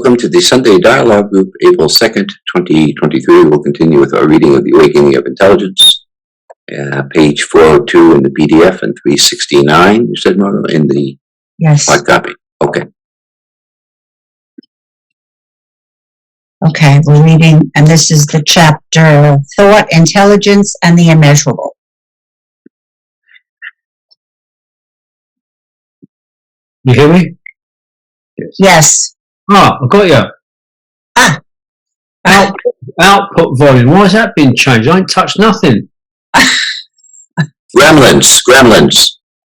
welcome to the Sunday Dialogue Group, April 2nd, 2023. We'll continue with our reading of The Awakening of Intelligence, page 402 in the PDF and 369, you said, Margo, in the hard copy. Okay. Okay, we're reading, and this is the chapter, Thought, Intelligence, and the Immeasurable. You hear me? Yes. Ah, I got you. Output volume. Why has that been changed? I ain't touched nothing. Gremlins.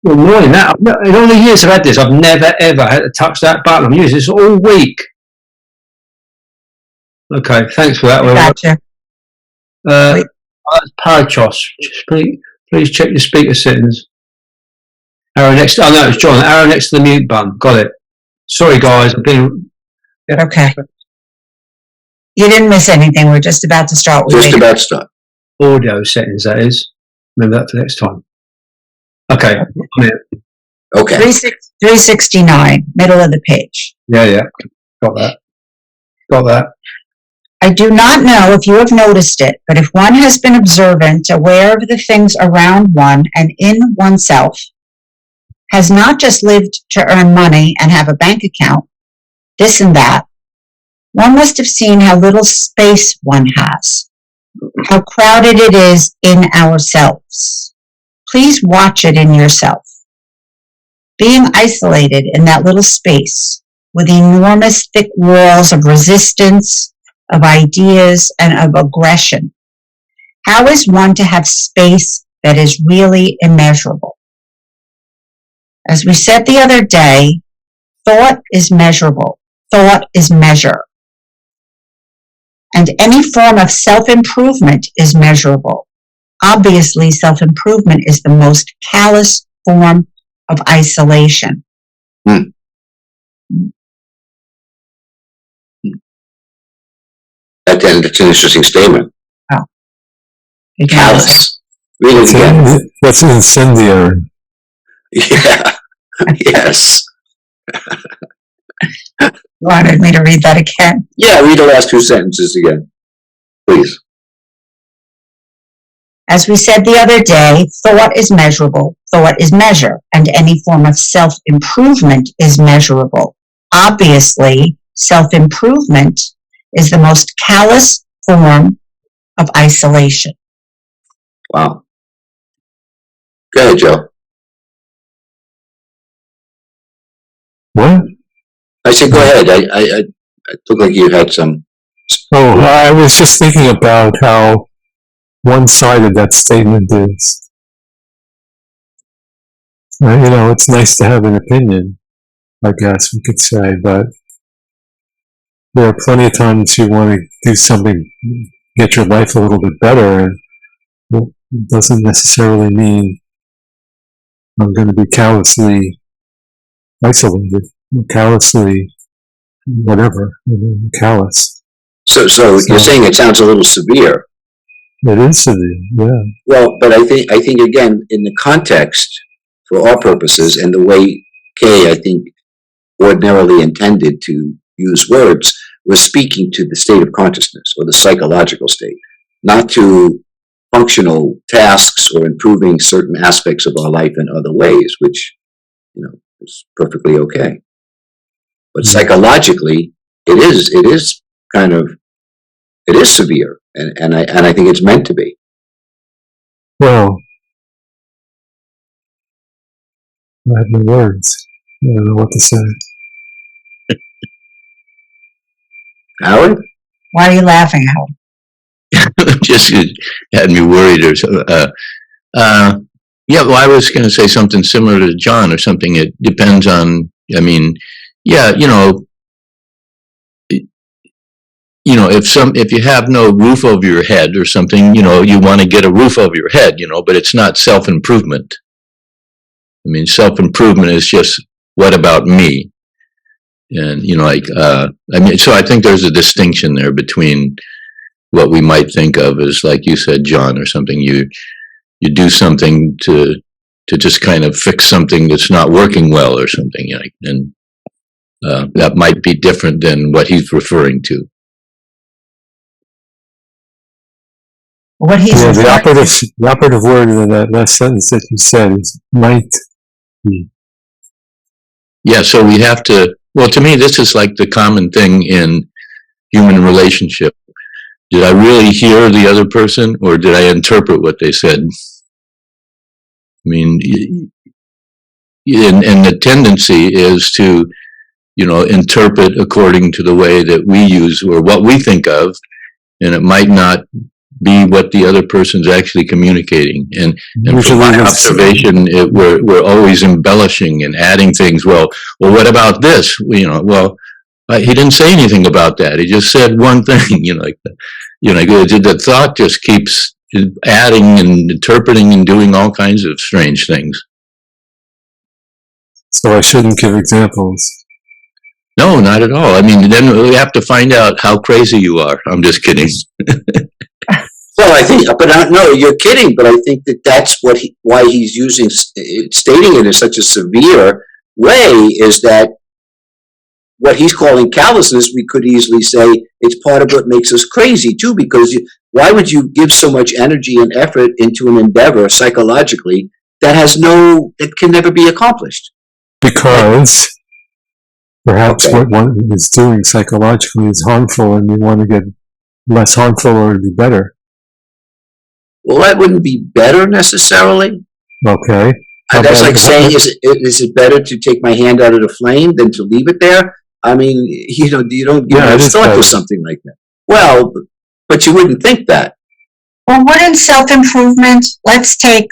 Well, annoying that. In all the years I've had this, I've never ever had to touch that button. I'm using this all week. Okay, thanks for that. Gotcha. Parachos. Please check your speaker settings. Arrow next. Oh no, it's John. Arrow next to the mute button. Got it. Sorry, guys. Okay. You didn't miss anything. We're just about to start. About to start. Audio settings, that is. Remember that for next time. Okay. Okay. 369, middle of the page. Yeah. Got that. I do not know if you have noticed it, but if one has been observant, aware of the things around one and in oneself, has not just lived to earn money and have a bank account, this and that, one must have seen how little space one has, how crowded it is in ourselves. Please watch it in yourself. Being isolated in that little space with enormous thick walls of resistance, of ideas, and of aggression, how is one to have space that is really immeasurable? As we said the other day, thought is measurable. Thought is measure. And any form of self-improvement is measurable. Obviously, self-improvement is the most callous form of isolation. That's an interesting statement. Oh. Callous. Read it again. That's incendiary. Yeah. Yes. Wanted me to read that again? Yeah, read the last two sentences again, please. As we said the other day, thought is measurable, thought is measure, and any form of self-improvement is measurable. Obviously, self-improvement is the most callous form of isolation. Wow. Go ahead, Joe. What? I said, go ahead. I looked like you had some. Oh, I was just thinking about how one-sided that statement is. It's nice to have an opinion, I guess we could say, but there are plenty of times you want to do something, get your life a little bit better, and it doesn't necessarily mean I'm going to be callously isolated, callously whatever, callous. So you're saying it sounds a little severe. It is severe, yeah. Well, but I think again, in the context, for our purposes, and the way Kay, I think, ordinarily intended to use words, was speaking to the state of consciousness, or the psychological state, not to functional tasks or improving certain aspects of our life in other ways, which, is perfectly okay. But psychologically, it is severe, and I think it's meant to be. Well, I have no words. I don't know what to say. Howard? Why are you laughing, Howard? Just had me worried or so. Yeah, well, I was going to say something similar to John or something. It depends on, if you have no roof over your head or something, you want to get a roof over your head, but it's not self-improvement. I mean, self-improvement is just, what about me? And, so I think there's a distinction there between what we might think of as, like you said, John, or something, you do something to just kind of fix something that's not working well or something, and that might be different than what he's referring to. What he's Yeah, referring the operative word in that last sentence that you said is might be. Yeah, so we have to, well, to me, this is like the common thing in human relationship. Did I really hear the other person, or did I interpret what they said? I mean, and the tendency is to, interpret according to the way that we use or what we think of, and it might not be what the other person's actually communicating. And from my observation, we're always embellishing and adding things. Well, what about this? He didn't say anything about that. He just said one thing. The thought just keeps adding and interpreting and doing all kinds of strange things. So I shouldn't give examples. No, not at all. I mean, then we have to find out how crazy you are. I'm just kidding. Well, I think, no, you're kidding, but I think that's why he's stating it in such a severe way, is that what he's calling callousness, we could easily say it's part of what makes us crazy too, because why would you give so much energy and effort into an endeavor psychologically that can never be accomplished? Because perhaps what one is doing psychologically is harmful and you want to get less harmful or to be better. Well, that wouldn't be better necessarily. Okay. That's like saying, is it better to take my hand out of the flame than to leave it there? I mean, you don't give much thought to something like that. Well, but you wouldn't think that. Well, wouldn't self-improvement, let's take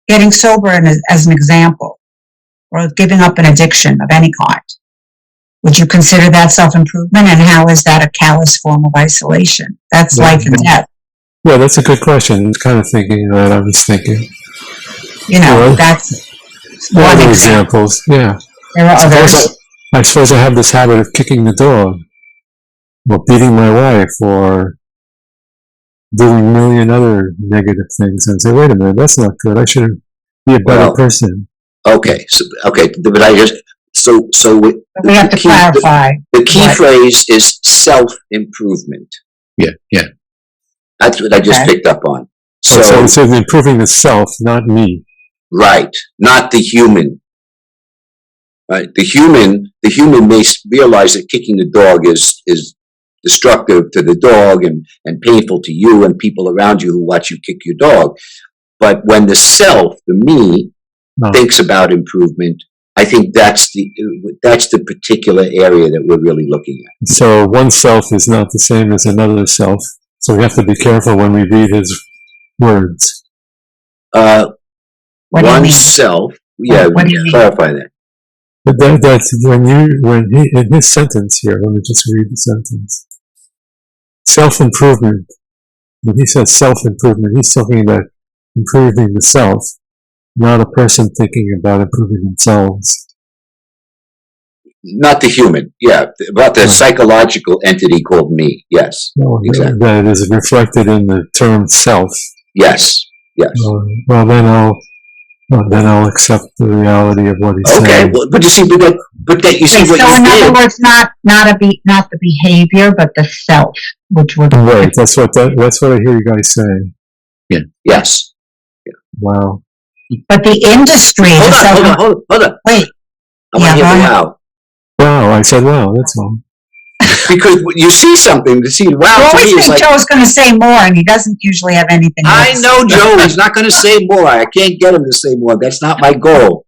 getting sober as an example, or giving up an addiction of any kind. Would you consider that self-improvement, and how is that a callous form of isolation? That's life and death. Yeah, that's a good question. I'm kind of thinking that I was thinking. That's one one example. Yeah. There are others. I suppose I have this habit of kicking the dog, or beating my wife, or doing a million other negative things, and say, wait a minute, that's not good. I should be a better person. Okay, but I just so we have to clarify. The key phrase is self-improvement. Yeah. That's what I just picked up on. So it's improving the self, not me. Right, not the human. Right, the human may realize that kicking the dog is destructive to the dog and painful to you and people around you who watch you kick your dog. But when the self, the me, thinks about improvement, I think that's the particular area that we're really looking at. So one self is not the same as another self. So we have to be careful when we read his words. One self. Yeah, what do you mean? Clarify that. But that's when he in his sentence here. Let me just read the sentence. Self-improvement. When he says self-improvement, he's talking about improving the self, not a person thinking about improving themselves. Not the human, yeah, about the psychological entity called me. Yes, exactly. That is reflected in the term self. Yes. Well, then I'll accept the reality of what he's saying. Okay, well, but you see, but that you see what you did. So in other words, not the behavior, but the self, which would right. That's what I hear you guys saying. Yeah. Yes. Yeah. Wow. But the industry. Hold on. Wait. I want to hear wow. Wow, I said wow. That's all. Because you see something to see. Wow. You always think Joe's going to say more, and he doesn't usually have anything. I know Joe. He's not going to say more. I can't get him to say more. That's not my goal.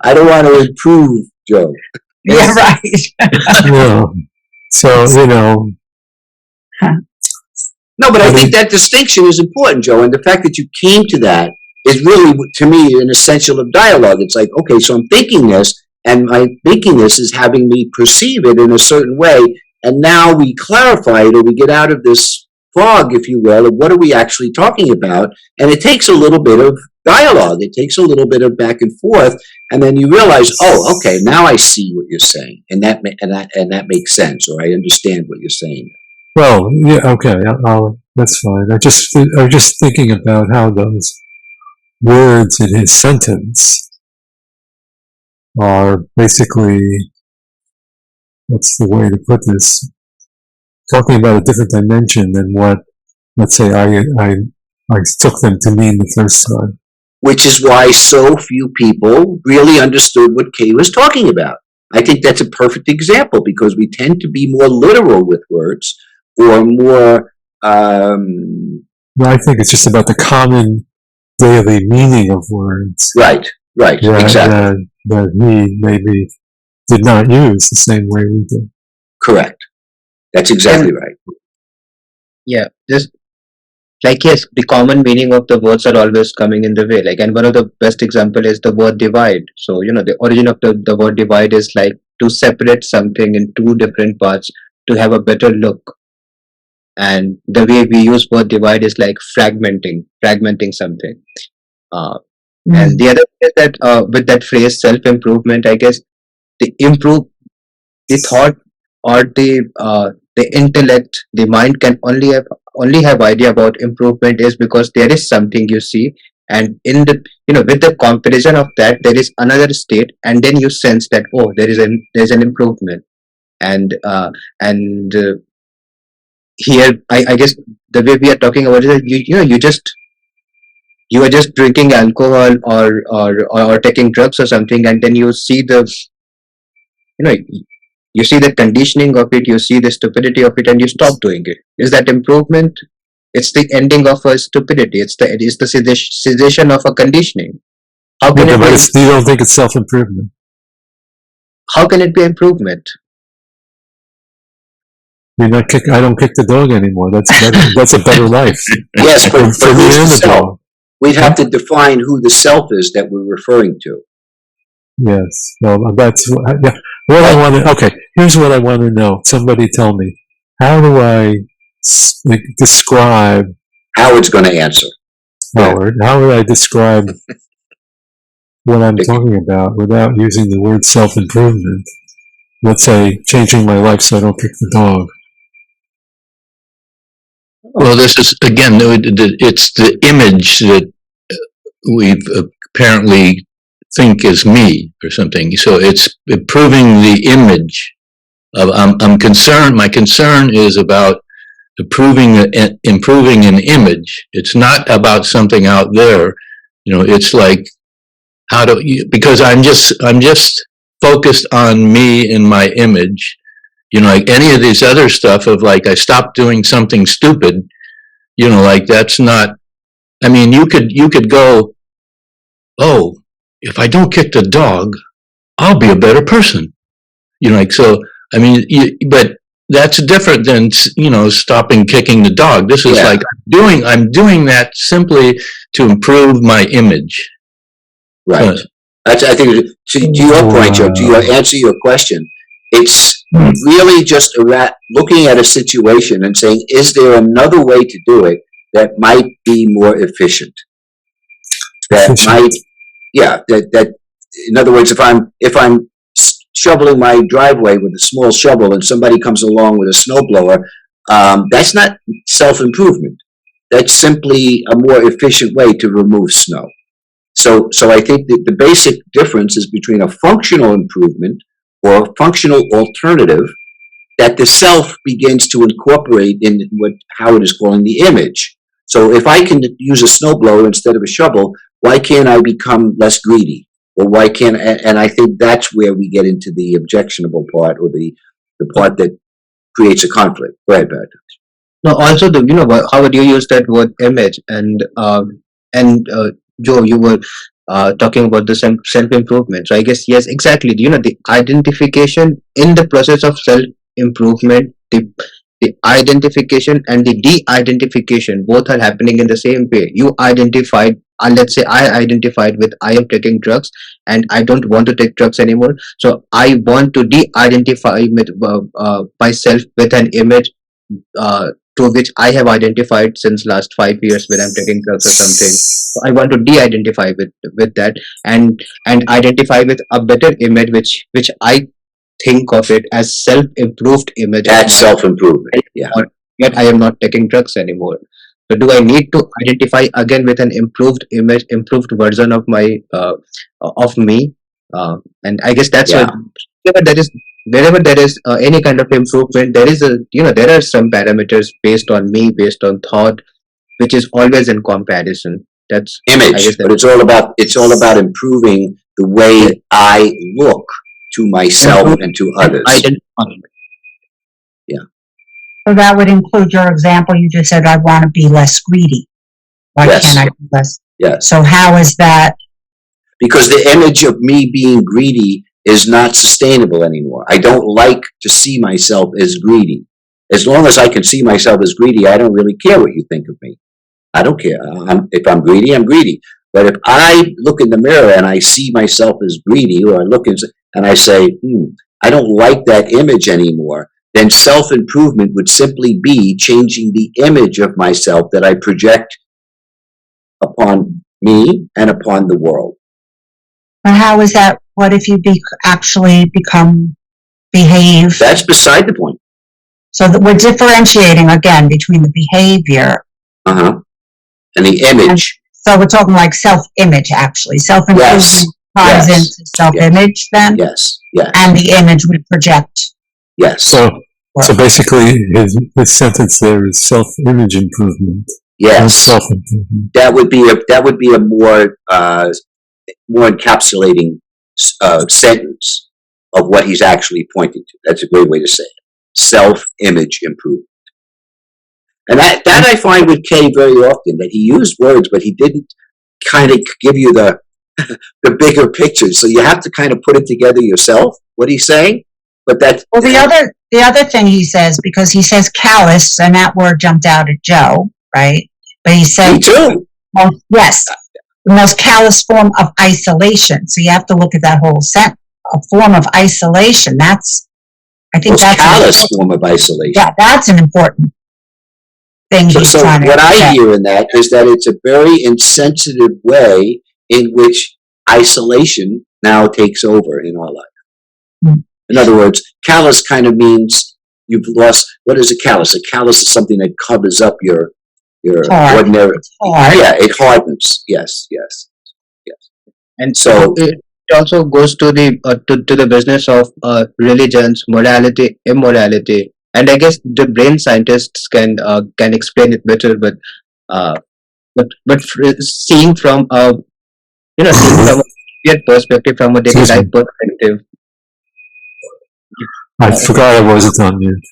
I don't want to improve Joe. Yeah, right. Yeah. So No, but I think that distinction is important, Joe, and the fact that you came to that is really, to me, an essential of dialogue. It's like, okay, so I'm thinking this, and my thinking this is having me perceive it in a certain way, and now we clarify it, or we get out of this fog, if you will, of what are we actually talking about, and it takes a little bit of dialogue. It takes a little bit of back and forth, and then you realize, oh, okay, now I see what you're saying, and that makes sense, or I understand what you're saying. Well, yeah, okay, that's fine. I'm just thinking about how those words in his sentence are basically what's the way to put this? Talking about a different dimension than what, let's say, I took them to mean the first time. Which is why so few people really understood what Kay was talking about. I think that's a perfect example because we tend to be more literal with words or more. No, I think it's just about the common daily meaning of words. Right, exactly. That he maybe did not use the same way we did. Correct. That's exactly right. Yeah, just like yes, the common meaning of the words are always coming in the way. Like, and one of the best example is the word divide. So the origin of the word divide is like to separate something in two different parts to have a better look. And the way we use word divide is like fragmenting something. And the other is that with that phrase self-improvement, I guess the thought or the intellect, the mind can only have idea about improvement is because there is something you see, and in the with the comparison of that there is another state, and then you sense that there's an improvement, and here I guess the way we are talking about it is you are just drinking alcohol or taking drugs or something, and then you see you see the conditioning of it, you see the stupidity of it, and you stop doing it. Is that improvement? It's the ending of a stupidity. It's the cessation of a conditioning. How can Yeah, it but be? you don't think it's self-improvement? How can it be improvement? You're not kick. I don't kick the dog anymore. That's better. That's a better life. Yes, but For me who's and the the self? dog. We'd have to define who the self is that we're referring to. Yes. Well, that's yeah. What I want to. Okay. Here's what I want to know. Somebody tell me. How do I describe Howard's going to answer. Howard? How would I describe what I'm talking about without using the word self-improvement? Let's say changing my life so I don't kick the dog. Well, this is, again, it's the image that we apparently think is me or something. So it's improving the image of, I'm concerned, my concern is about improving an image. It's not about something out there. It's like, because I'm just focused on me and my image. Like any of these other stuff of like, I stopped doing something stupid, like that's not, I mean, you could go, oh, if I don't kick the dog, I'll be a better person. Like, so, I mean, but that's different than, stopping kicking the dog. This is like, I'm doing that simply to improve my image. Right. I think, to your point, Joe, to answer your question, it's really just looking at a situation and saying, is there another way to do it that might be more efficient? That in other words, if I'm shoveling my driveway with a small shovel and somebody comes along with a snowblower, that's not self-improvement. That's simply a more efficient way to remove snow. So I think that the basic difference is between a functional improvement or a functional alternative that the self begins to incorporate in what Howard is calling the image. So if I can use a snowblower instead of a shovel, why can't I become less greedy? Or why can't, and I think that's where we get into the objectionable part, or the part that creates a conflict. Go ahead, Brad. No, also how would you use that word image, and Joe, you were talking about the self-improvement. So I guess, yes, exactly. The identification in the process of self-improvement, the identification and the de-identification, both are happening in the same way. You identified, let's say I identified with I am taking drugs and I don't want to take drugs anymore. So I want to de-identify with myself with an image to which I have identified since last 5 years when I'm taking drugs or something. So I want to de-identify with that and identify with a better image which I think of it as self-improved image. That's self-improvement. Yeah. Yet I am not taking drugs anymore. So do I need to identify again with an improved image, improved version of my of me? And I guess that's what that is wherever there is any kind of improvement, there is a, there are some parameters based on me, based on thought, which is always in comparison. That's, I Image, guess, but it's all about improving the way I look to myself and to others. identifying. So that would include your example. You just said, I want to be less greedy. Why Yes. can't I be less? Yes, So how is that? because the image of me being greedy is not sustainable anymore. I don't like to see myself as greedy. As long as I can see myself as greedy, I don't really care what you think of me. I don't care. If I'm greedy, I'm greedy. But if I look in the mirror and I see myself as greedy, or I look and I say, I don't like that image anymore, then self-improvement would simply be changing the image of myself that I project upon me and upon the world. But how is that? What if you actually behave? That's beside the point. So that we're differentiating again between the behavior. And the image. So we're talking like self-image, actually. Self-improvement ties Yes. into self-image then? Yes, yes, And the image we project. yes, So basically, his sentence there is self-image improvement, not yes. self-improvement. That would be a more encapsulating sentence of what he's actually pointing to. That's a great way to say it. Self-image improvement. And that I find with Kay very often, that he used words, but he didn't kind of give you the bigger picture. So you have to kind of put it together yourself, what he's saying. But that's... Well, the other thing he says, because he says callous, and that word jumped out at Joe, right? But he said... Me too. Yes. The most callous form of isolation. So you have to look at that whole sentence. A form of isolation. I think Most that's callous form of isolation. Yeah, that's an important thing he's So trying to what I say. hear in that is that it's a very insensitive way in which isolation now takes over in our life. In other words, callous kind of means you've lost. What is a callous? A callous is something that covers up your Hard. ordinary. It's hard. Yeah, it hardens. Yes. And So it also goes to the to the business of religions, morality, immorality, and I guess the brain scientists can explain it better. But seeing from seeing from a perspective, from a daily Excuse me. life perspective. I forgot I wasn't on mute.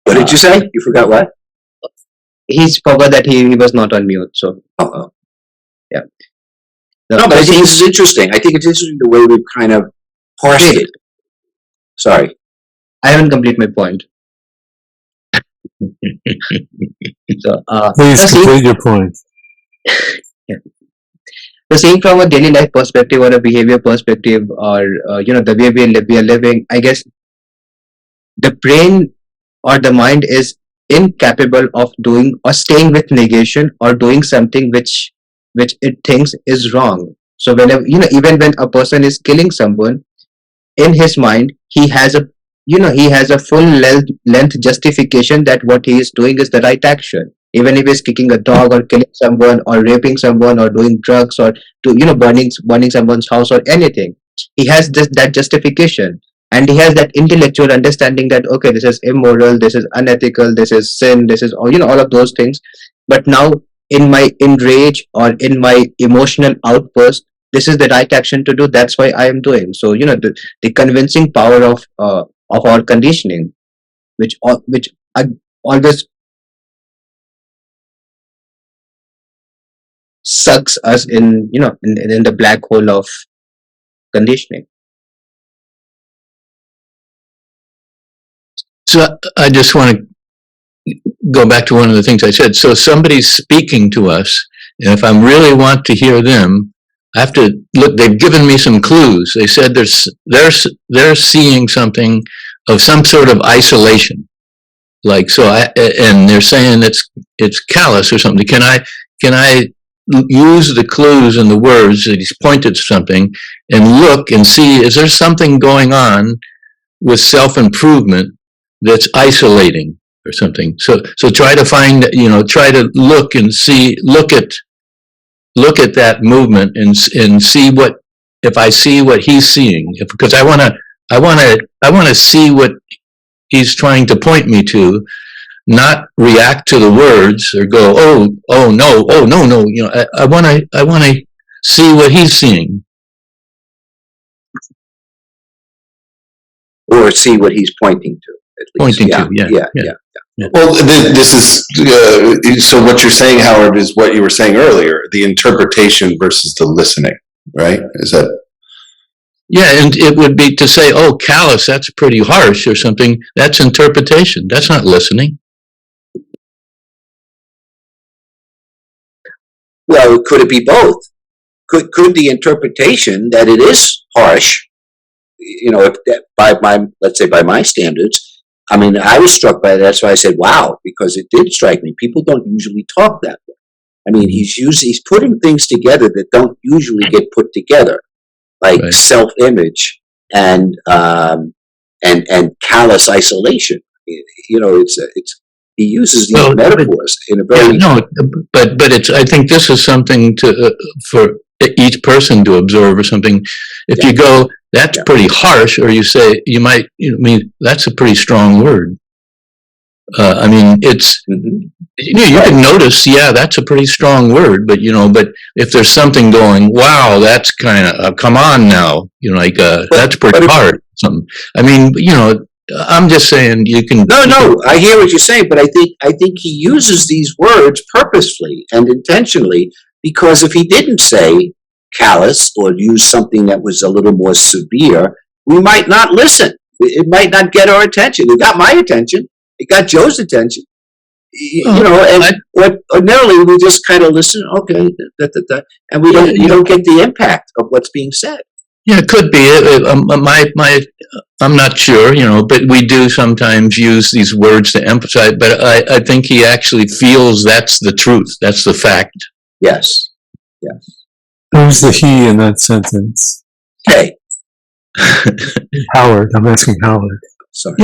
what did you say? You forgot what? He's forgot that he was not on mute. So Uh-oh. yeah. No, but I think this is interesting. I think it's interesting the way we've kind of parsed it. Sorry. I haven't completed my point. So Please complete your point. So seeing from a daily life perspective or a behavior perspective, or the way we are living, I guess the brain or the mind is incapable of doing or staying with negation or doing something which it thinks is wrong. So whenever, even when a person is killing someone, in his mind he has a full length justification that what he is doing is the right action. Even if he's kicking a dog or killing someone or raping someone or doing drugs or burning someone's house or anything, he has that justification, and he has that intellectual understanding that okay, this is immoral, this is unethical, this is sin, this is all of those things. But now in my rage or in my emotional outburst, this is the right action to do, that's why I am doing. So the convincing power of our conditioning, which always sucks us in the black hole of conditioning. So I just want to go back to one of the things I said. So somebody's speaking to us, and if I really want to hear them, I have to look. They've given me some clues. They said they're seeing something of some sort of isolation, like so. And they're saying it's callous or something. Can I use the clues and the words that he's pointed to something and look and see, is there something going on with self-improvement that's isolating or something? So try to find, try to look and see, look at that movement and see what if I see what he's seeing, because I want to see what he's trying to point me to, not react to the words or go, oh no, you know, I want to see what he's seeing. Or see what he's pointing to, at least. Pointing to, yeah. Well, this is, so what you're saying, Howard, is what you were saying earlier, the interpretation versus the listening, right? Is that? Yeah, and it would be to say, oh, callous, that's pretty harsh or something. That's interpretation. That's not listening. Well, could it be both? Could the interpretation that it is harsh, you know, if that, let's say by my standards, I mean, I was struck by that. That's why I said, wow, because it did strike me. People don't usually talk that way. I mean, he's putting things together that don't usually get put together, like Right. self-image and callous isolation. You know, he uses these metaphors in a very but it's. I think this is something for each person to observe or something. If you go, that's pretty harsh, or you say, you might, I mean, that's a pretty strong word. I mean, it's, you can notice, that's a pretty strong word, but, but if there's something going, wow, that's kind of, come on now, like, that's pretty hard. Something. I mean, I'm just saying you can. No, I hear what you're saying, but I think he uses these words purposefully and intentionally, because if he didn't say callous or use something that was a little more severe, we might not listen. It might not get our attention. It got my attention. It got Joe's attention. And ordinarily we just kind of listen. Okay, and we don't. You don't get the impact of what's being said. Yeah, it could be. I'm not sure, but we do sometimes use these words to emphasize. But I think he actually feels that's the truth. That's the fact. Yes. Who's the he in that sentence? Okay. Howard. I'm asking Howard. Sorry.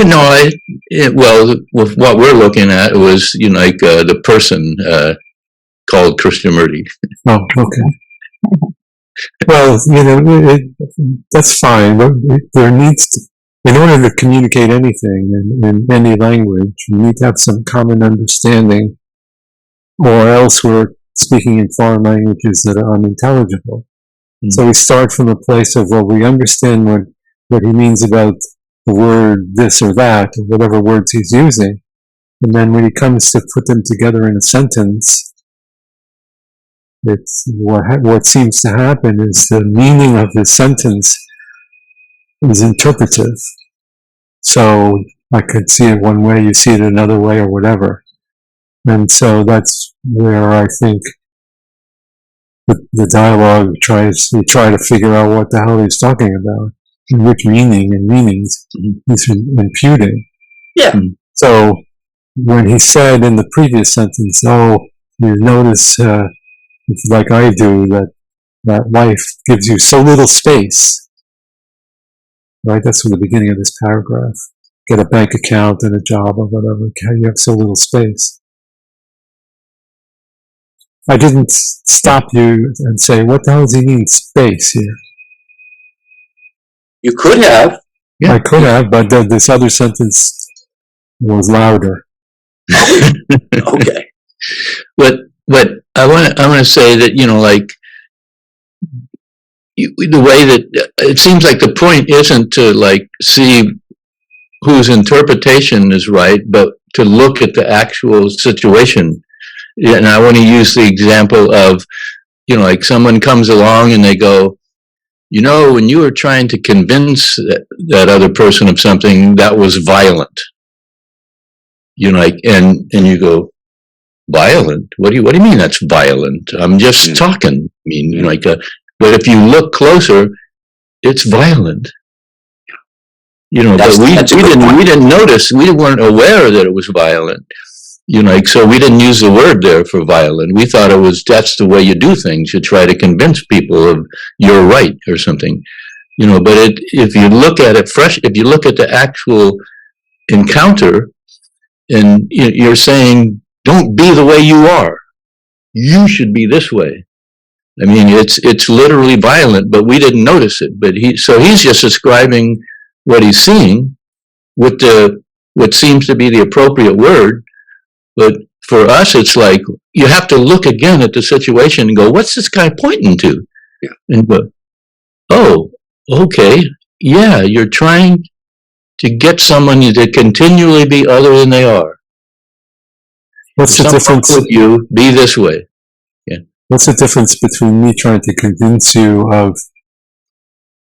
Well, with what we're looking at, it was, like the person called Krishnamurti. Oh, okay. Well, that's fine. But there needs to, in order to communicate anything in any language, you need to have some common understanding, or else we're speaking in foreign languages that are unintelligible. Mm-hmm. So we start from a place of, well, we understand what he means about the word this or that, or whatever words he's using. And then when he comes to put them together in a sentence, it's what seems to happen is the meaning of the sentence is interpretive. So I could see it one way, you see it another way, or whatever. And so that's where I think the dialogue we try to figure out what the hell he's talking about, and which meaning and meanings he's imputing. Yeah. So when he said in the previous sentence, oh, you notice, like I do, that life gives you so little space, right? That's from the beginning of this paragraph. Get a bank account and a job or whatever. You have so little space. I didn't stop you and say, what the hell does he mean space here? You could have. Yeah. I could have, but this other sentence was louder. Okay. But I want to say that, the way that it seems like the point isn't to see whose interpretation is right, but to look at the actual situation. And I want to use the example of, someone comes along and they go, when you were trying to convince that other person of something, that was violent. And you go, violent? What do you mean that's violent? I'm just talking. I mean, but if you look closer, it's violent. But we didn't notice. We weren't aware that it was violent. So we didn't use the word there for violent. We thought that's the way you do things. You try to convince people of you're right or something. But if you look at it fresh, if you look at the actual encounter, and you're saying, don't be the way you are. You should be this way. I mean, it's literally violent, but we didn't notice it. But he's just describing what he's seeing with what seems to be the appropriate word. But for us, it's like you have to look again at the situation and go, what's this guy pointing to? Yeah. And go, oh, okay, yeah, you're trying to get someone to continually be other than they are. What's the Something difference? with you, be this way. What's the difference between me trying to convince you of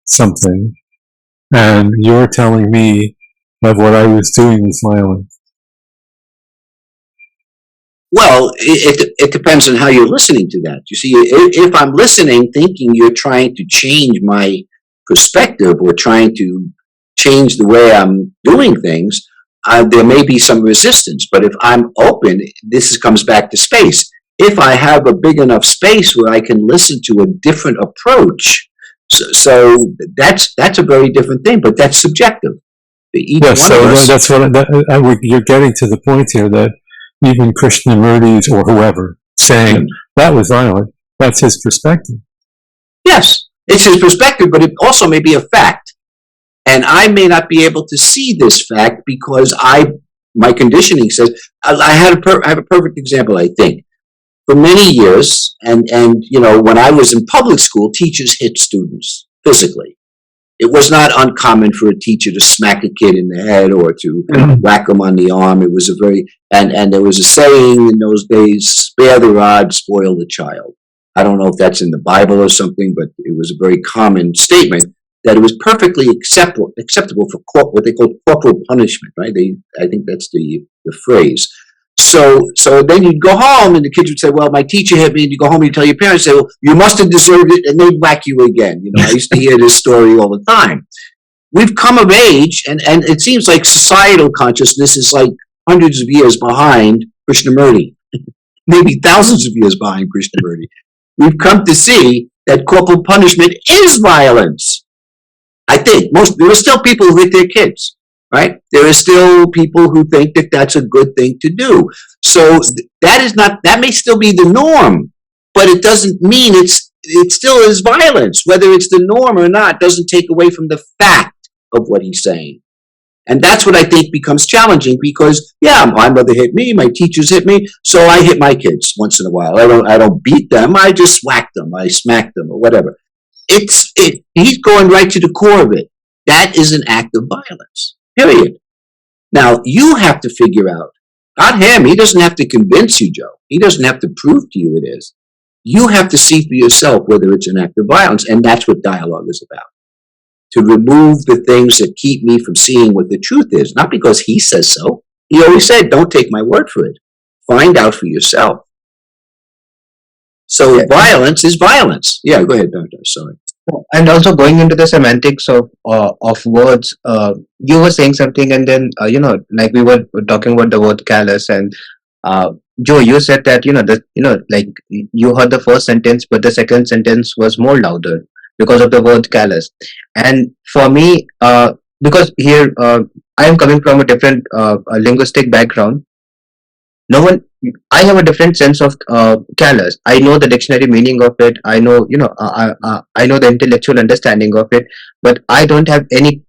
something and you're telling me that what I was doing was violent? Well, it depends on how you're listening to that. You see, if I'm listening thinking you're trying to change my perspective or trying to change the way I'm doing things, there may be some resistance. But if I'm open, comes back to space. If I have a big enough space where I can listen to a different approach, so that's a very different thing, but that's subjective. Yes, so that's what you're getting to the point here that even Krishnamurtis or whoever saying that was violent, that's his perspective. Yes, it's his perspective, but it also may be a fact. And I may not be able to see this fact because my conditioning says, I have a perfect example, I think. For many years, and when I was in public school, teachers hit students physically. It was not uncommon for a teacher to smack a kid in the head or to whack him on the arm. It was and there was a saying in those days, spare the rod, spoil the child. I don't know if that's in the Bible or something, but it was a very common statement that it was perfectly acceptable for what they call corporal punishment, right? I think that's the phrase. So then you'd go home and the kids would say, well, my teacher hit me, and you go home and you tell your parents, say, well, you must have deserved it, and they'd whack you again. I used to hear this story all the time. We've come of age, and it seems like societal consciousness is like hundreds of years behind Krishnamurti, maybe thousands of years behind Krishnamurti. We've come to see that corporal punishment is violence. I think there are still people who hit their kids. Right? There are still people who think that that's a good thing to do. So that may still be the norm, but it doesn't mean it still is violence. Whether it's the norm or not doesn't take away from the fact of what he's saying. And that's what I think becomes challenging because, yeah, my mother hit me, my teachers hit me, so I hit my kids once in a while. I don't beat them, I just whack them, I smack them or whatever. He's going right to the core of it. That is an act of violence. Period. Now, you have to figure out, not him, he doesn't have to convince you, Joe. He doesn't have to prove to you it is. You have to see for yourself whether it's an act of violence, and that's what dialogue is about. To remove the things that keep me from seeing what the truth is, not because he says so. He always said, don't take my word for it. Find out for yourself. So violence is violence. Yeah, go ahead, Doctor. Sorry. And also going into the semantics of words, you were saying something, and then like we were talking about the word callous, and Joe, you said that like you heard the first sentence, but the second sentence was more louder because of the word callous. And for me, because here I am coming from a different linguistic background. I have a different sense of callous. I know the dictionary meaning of it. I know, I know the intellectual understanding of it, but I don't have any,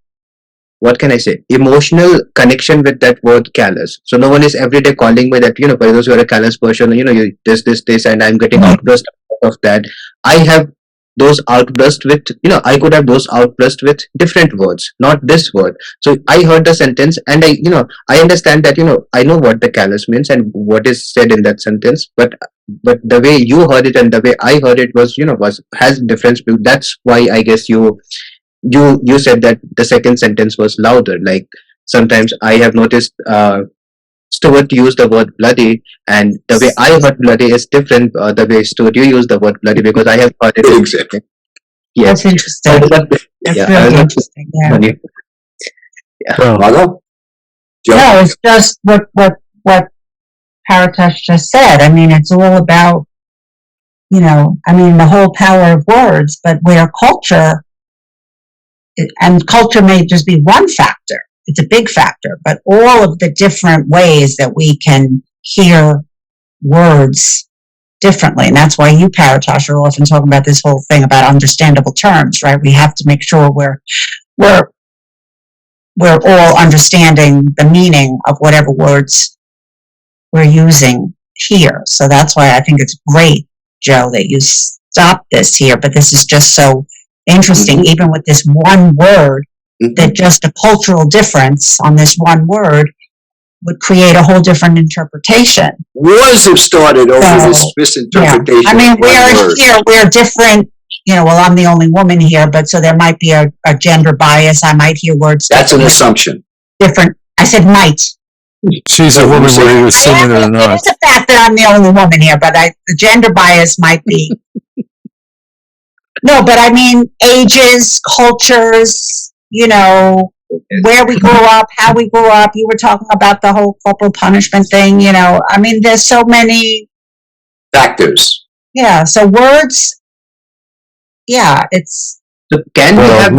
what can I say, emotional connection with that word callous. So no one is every day calling me that, for those who are a callous person, you this, and I'm getting outburst of that. I have those outbursts with, I could have those outbursts with different words, not this word. So I heard the sentence and I understand that, I know what the callous means and what is said in that sentence, but the way you heard it and the way I heard it was, has difference. That's why I guess you said that the second sentence was louder. Like sometimes I have noticed, Stuart used the word bloody, and the way I heard bloody is different the way Stuart you use the word bloody, because I have heard it exactly. That's interesting. That's really interesting. Yeah. Margo? Joe? No, it's just what Paratosh just said. I mean, it's all about, the whole power of words, but where culture may just be one factor. It's a big factor, but all of the different ways that we can hear words differently. And that's why you, Paratosh, are often talking about this whole thing about understandable terms, right? We have to make sure we're all understanding the meaning of whatever words we're using here. So that's why I think it's great, Joe, that you stopped this here. But this is just so interesting, even with this one word, that just a cultural difference on this one word would create a whole different interpretation. Wars have started over this misinterpretation. I mean, of one word. we're different. Well, I'm the only woman here, but so there might be a gender bias. I might hear words. That's an assumption. Different. I said might. She's a woman, whether you're assuming it or not. It's a fact that I'm the only woman here, but the gender bias might be. No, but I mean, ages, cultures, where we grew up, how we grew up. You were talking about the whole corporal punishment thing, I mean, there's so many factors. Yeah, so words, it's. So can we have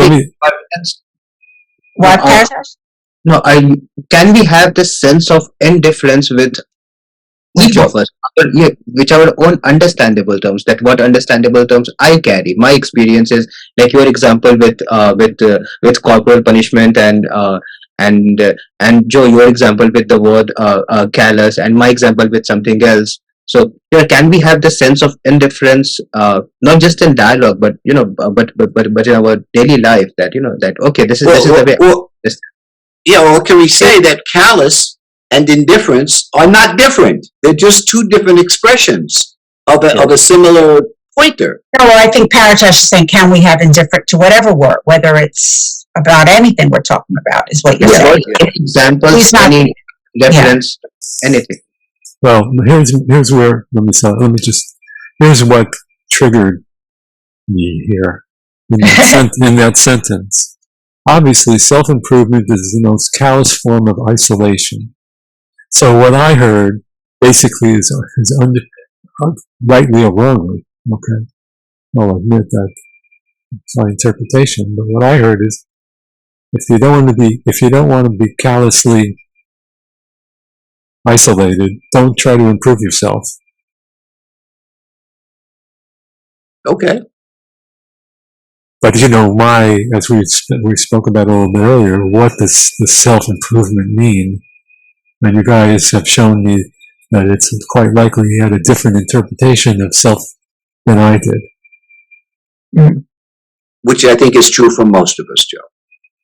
What, Paratosh? No, can we have this sense of indifference with each of us, which our own understandable terms, that what understandable terms I carry. My experience is like your example with corporal punishment and Joe, your example with the word callous, and my example with something else. So can we have the sense of indifference, not just in dialogue, but but in our daily life, that that okay, this is the way. Or can we say that callous and indifference are not different? They're just two different expressions of a similar pointer. No, well, I think Paratosh is saying, can we have indifferent to whatever word, whether it's about anything we're talking about, is what you're saying. Examples, any reference, anything. Well, here's where, here's what triggered me here in that sentence. Obviously, self-improvement is the most callous form of isolation. So what I heard basically is rightly or wrongly, okay? I'll admit that it's my interpretation, but what I heard is if you don't want to be callously isolated, don't try to improve yourself. Okay. But as we spoke about a little bit earlier, what does the self-improvement mean? And you guys have shown me that it's quite likely you had a different interpretation of self than I did. Mm. Which I think is true for most of us, Joe.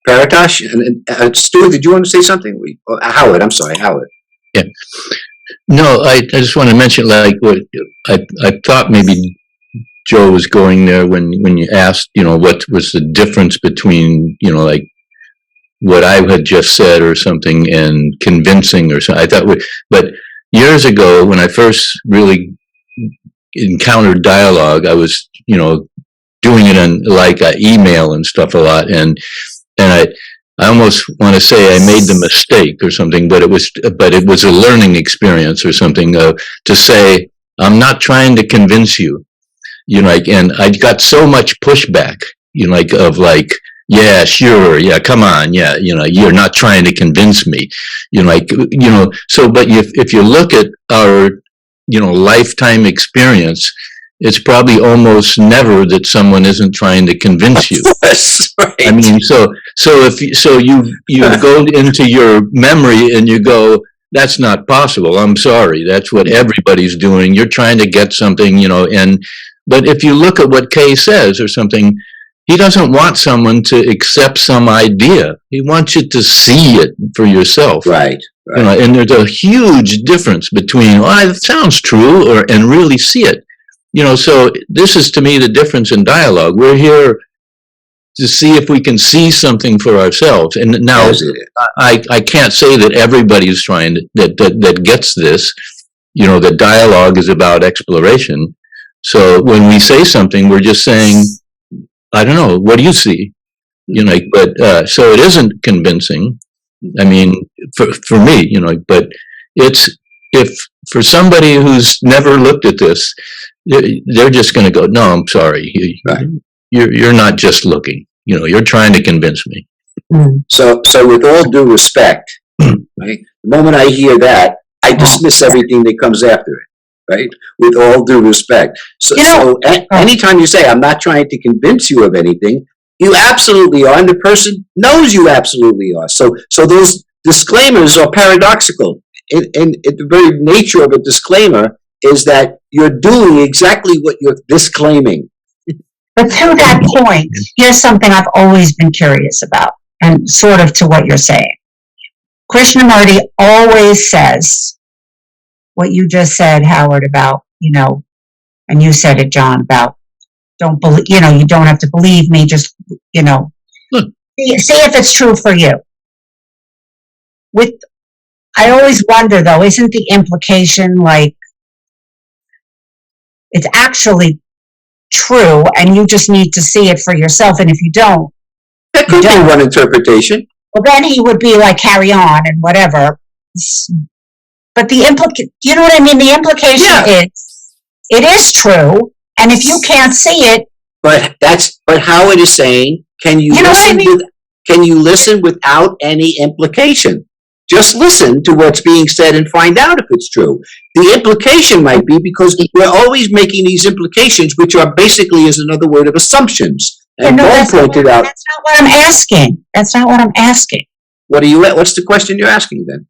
Paratosh and Stuart, did you want to say something? Howard, I'm sorry, Howard. Yeah. No, I just want to mention, like, what I thought maybe Joe was going there when you asked, what was the difference between, like what I had just said or something and convincing or something. I thought, but years ago when I first really encountered dialogue, I was, doing it on like email and stuff a lot, and I almost want to say I made the mistake or something, but it was a learning experience or something to say, I'm not trying to convince you. And I got so much pushback, yeah, sure, yeah, come on, yeah, you're not trying to convince me, so, but if you look at our, lifetime experience, it's probably almost never that someone isn't trying to convince you. That's right. I mean, so you go into your memory and you go, that's not possible. I'm sorry. That's what everybody's doing. You're trying to get something, but if you look at what Kay says or something, he doesn't want someone to accept some idea. He wants you to see it for yourself. Right. And there's a huge difference between, it sounds true and really see it. So this is to me the difference in dialogue. We're here to see if we can see something for ourselves. And now I can't say that everybody's trying that gets this, that dialogue is about exploration. So when we say something, we're just saying, I don't know, what do you see? But so it isn't convincing. I mean, for me, but if for somebody who's never looked at this, they're just going to go, no, I'm sorry. You're not just looking, you're trying to convince me. So with all due respect, right, the moment I hear that, I dismiss everything that comes after it. right? With all due respect. So, anytime you say, I'm not trying to convince you of anything, you absolutely are, and the person knows you absolutely are. So those disclaimers are paradoxical. And the very nature of a disclaimer is that you're doing exactly what you're disclaiming. But to that point, here's something I've always been curious about, and sort of to what you're saying. Krishnamurti always says what you just said, Howard, about, and you said it, John, about don't believe, you don't have to believe me, just, see if it's true for you. I always wonder, though, isn't the implication like it's actually true and you just need to see it for yourself, and if you don't, that could be one interpretation. Well, then he would be like, carry on and whatever. But you know what I mean? The implication is, it is true, and if you can't see it. But Howard is saying, can you listen without any implication? Just listen to what's being said and find out if it's true. The implication might be because we're always making these implications, which are basically is another word of assumptions. And Paul pointed out. That's not what I'm asking. That's not what I'm asking. What's the question you're asking then?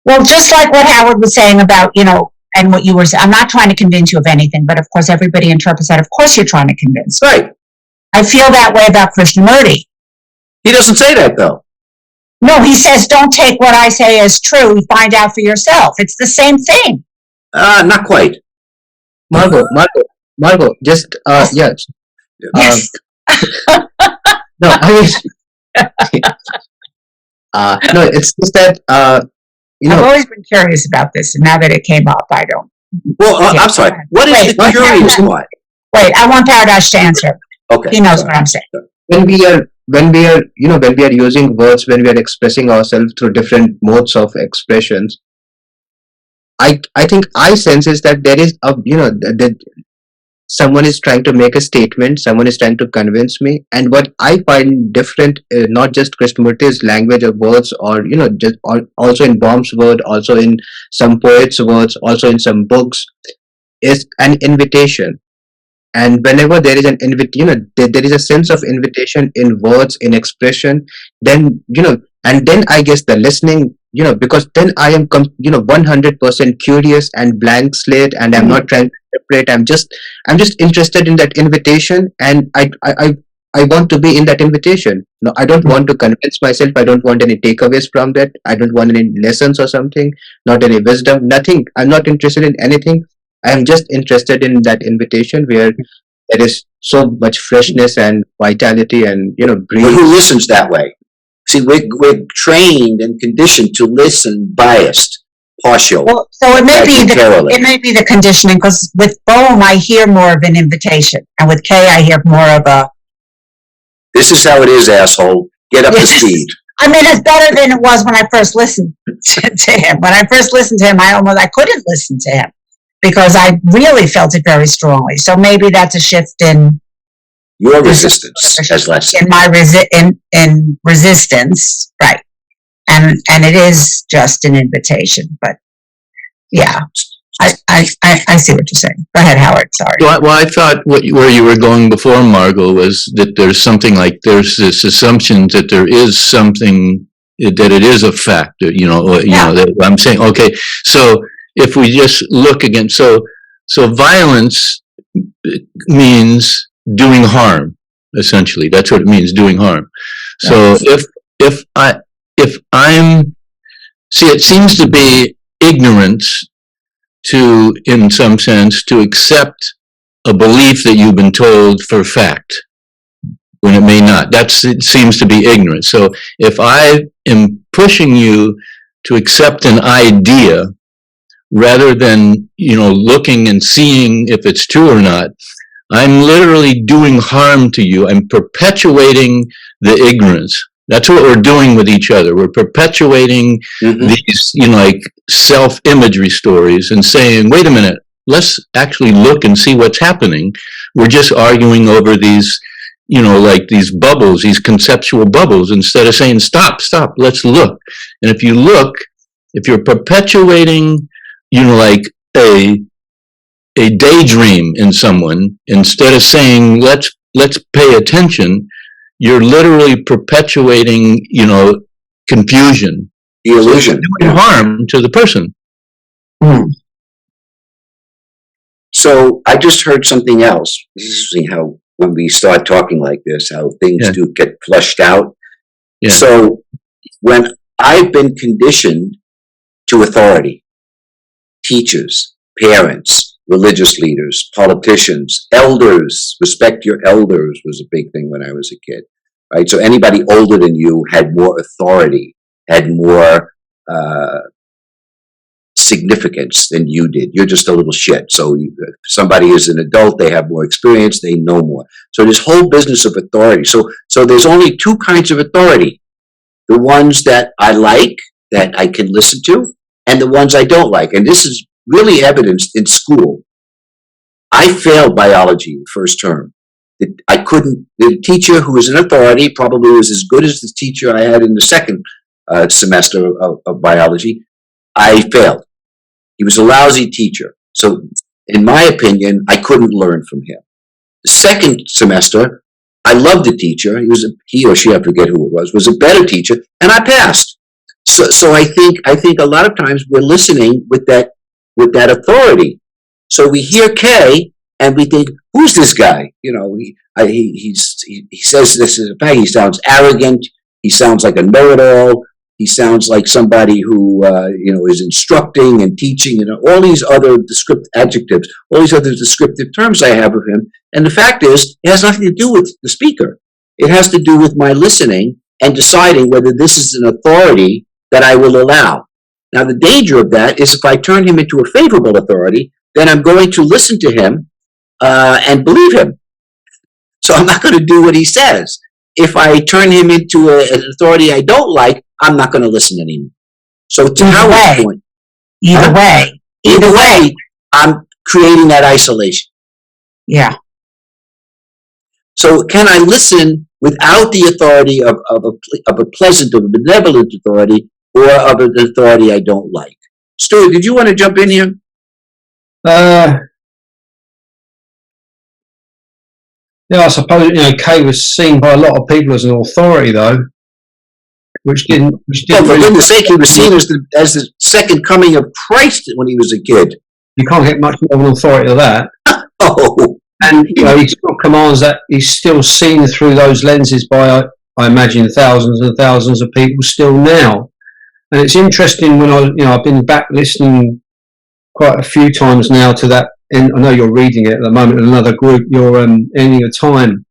Well, just like what Howard was saying about, and what you were saying, I'm not trying to convince you of anything, but of course everybody interprets that. Of course you're trying to convince me. Right. I feel that way about Krishnamurti. He doesn't say that though. No, he says, don't take what I say as true, find out for yourself. It's the same thing. Not quite. Margot, just, yes. Yes. No, I mean, no, it's just that, I've always been curious about this, and now that it came up, I don't. Well, I'm sorry. What is the curious part? Wait, I want Paradash to answer. Okay. He knows what I'm saying. When we are using words, when we are expressing ourselves through different modes of expressions, I think I sense is that there is that someone is trying to make a statement, someone is trying to convince me, and what I find different, not just Krishnamurti's language of words, or also in Baum's word, also in some poets' words, also in some books, is an invitation. And whenever there is an there is a sense of invitation in words, in expression, then, and then I guess the listening, because then I am, 100% curious and blank slate, and I'm not trying to interpret. I'm just interested in that invitation, and I want to be in that invitation. No, I don't want to convince myself. I don't want any takeaways from that. I don't want any lessons or something, not any wisdom, nothing. I'm not interested in anything. I'm just interested in that invitation where there is so much freshness and vitality and, breathe. But who listens that way? See, we're trained and conditioned to listen biased, partial. Well, so it may be the conditioning, because with Bohm I hear more of an invitation, and with Kay I hear more of a. This is how it is, asshole. Get up to speed. I mean, it's better than it was when I first listened to him. When I first listened to him, I couldn't listen to him, because I really felt it very strongly. So maybe that's a shift in your resistance has lessened. In my in resistance, right? And it is just an invitation, but yeah, I see what you're saying. Go ahead, Howard. Sorry. Well, I thought where you were going before, Margot, was that there's something like there's this assumption that there is something, that it is a fact. That I'm saying, okay, so. If we just look again, so violence means doing harm, essentially. That's what it means, doing harm. So if I'm, see, it seems to be ignorance to, in some sense, to accept a belief that you've been told for fact, when it may not. It seems to be ignorance. So if I am pushing you to accept an idea, rather than, looking and seeing if it's true or not, I'm literally doing harm to you. I'm perpetuating the ignorance. That's what we're doing with each other. We're perpetuating these, like self-imagery stories and saying, wait a minute, let's actually look and see what's happening. We're just arguing over these, like these bubbles, these conceptual bubbles, instead of saying, stop, let's look. And if you're perpetuating like a daydream in someone, instead of saying, let's pay attention, you're literally perpetuating, confusion. The illusion. Doing harm to the person. So I just heard something else. This is how, when we start talking like this, how things do get flushed out. Yeah. So when I've been conditioned to authority, teachers, parents, religious leaders, politicians, elders, respect your elders was a big thing when I was a kid, right? So anybody older than you had more authority, had more significance than you did. You're just a little shit. So if somebody is an adult, they have more experience, they know more. So this whole business of authority. So there's only two kinds of authority. The ones that I like, that I can listen to, and the ones I don't like. And this is really evidenced in school. I failed biology the first term. The teacher who was an authority probably was as good as the teacher I had in the second semester of biology. I failed. He was a lousy teacher. So in my opinion, I couldn't learn from him. The second semester, I loved the teacher. He or she, I forget who it was a better teacher, and I passed. So I think a lot of times we're listening with that authority. So we hear Kay and we think, who's this guy? He says this is a fact. He sounds arrogant. He sounds like a know-it-all. He sounds like somebody who is instructing and teaching, all these other descriptive adjectives, all these other descriptive terms I have of him. And the fact is, it has nothing to do with the speaker. It has to do with my listening and deciding whether this is an authority that I will allow. Now, the danger of that is if I turn him into a favorable authority, then I'm going to listen to him and believe him. So I'm not going to do what he says. If I turn him into an authority I don't like, I'm not going to listen anymore. So to Howard's point, Either way, I'm creating that isolation. yeah. So can I listen without the authority of a pleasant or benevolent authority, or of an authority I don't like? Stuart, did you want to jump in here? Yeah, I suppose Kay was seen by a lot of people as an authority, though, which didn't. Well, for goodness sake, he was seen as the second coming of Christ when he was a kid. You can't get much more of an authority than that. Oh, And he's got commands that he's still seen through those lenses by, I imagine, thousands and thousands of people still now. And it's interesting when I've been back listening quite a few times now to that. And I know you're reading it at the moment in another group. You're ending a time.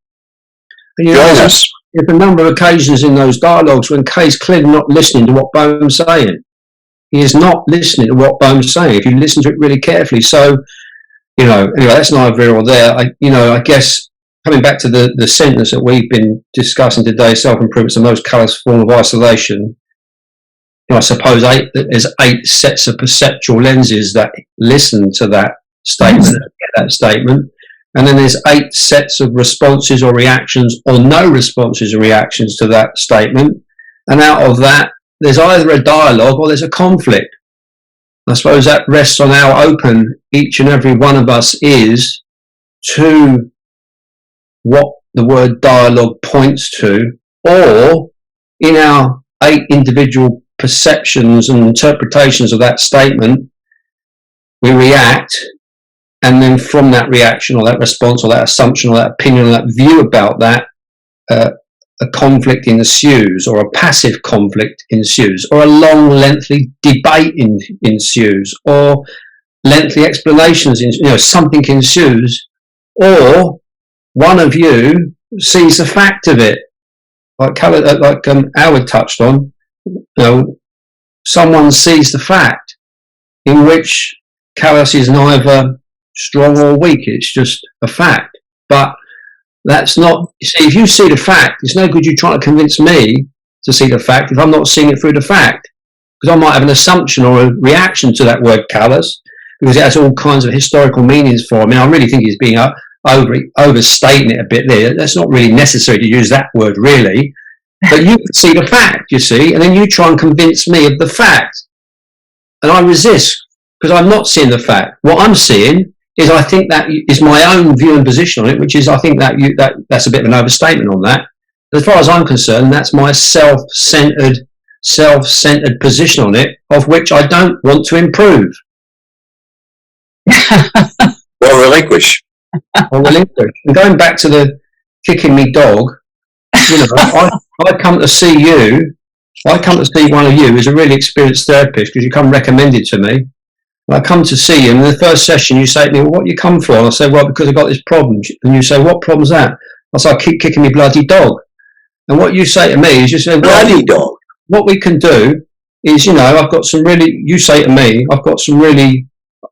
And yes. There's a number of occasions in those dialogues when Kay's clearly not listening to what Bone's saying. He is not listening to what Bone's saying. If you listen to it really carefully, so. Anyway, that's neither here or there. I guess coming back to the sentence that we've been discussing today, self-improvement is the most callous form of isolation. I suppose there's 8 sets of perceptual lenses that listen to that statement, and then there's 8 sets of responses or reactions, or no responses or reactions to that statement. And out of that, there's either a dialogue or there's a conflict. I suppose that rests on how open each and every one of us is to what the word dialogue points to, or in our 8 individual perceptions and interpretations of that statement, we react, and then from that reaction or that response or that assumption or that opinion or that view about that, a conflict ensues, or a passive conflict ensues, or a long, lengthy debate ensues, or lengthy explanations, something ensues, or one of you sees the fact of it, like Howard touched on. Someone sees the fact, in which callous is neither strong or weak. It's just a fact, but that's not. You see, if you see the fact, it's no good you trying to convince me to see the fact if I'm not seeing it through the fact, because I might have an assumption or a reaction to that word callous, because it has all kinds of historical meanings for me. I really think he's being overstating it a bit there. That's not really necessary to use that word, really. But you see the fact, you see, and then you try and convince me of the fact, and I resist, because I'm not seeing the fact. What I'm seeing is I think that is my own view and position on it, which is I think that's a bit of an overstatement on that. As far as I'm concerned, that's my self-centered position on it, of which I don't want to improve Or relinquish. or relinquish. And going back to the kicking me dog, I come to see you. I come to see one of you who's a really experienced therapist because you come recommended to me. I come to see you, and in the first session you say to me, well, what you come for? And I say, well, because I've got this problem. And you say, what problem's that? I say, I keep kicking me bloody dog. And what you say to me is, you say, Bloody dog. what we can do is, I've got some really, you say to me, I've got some really,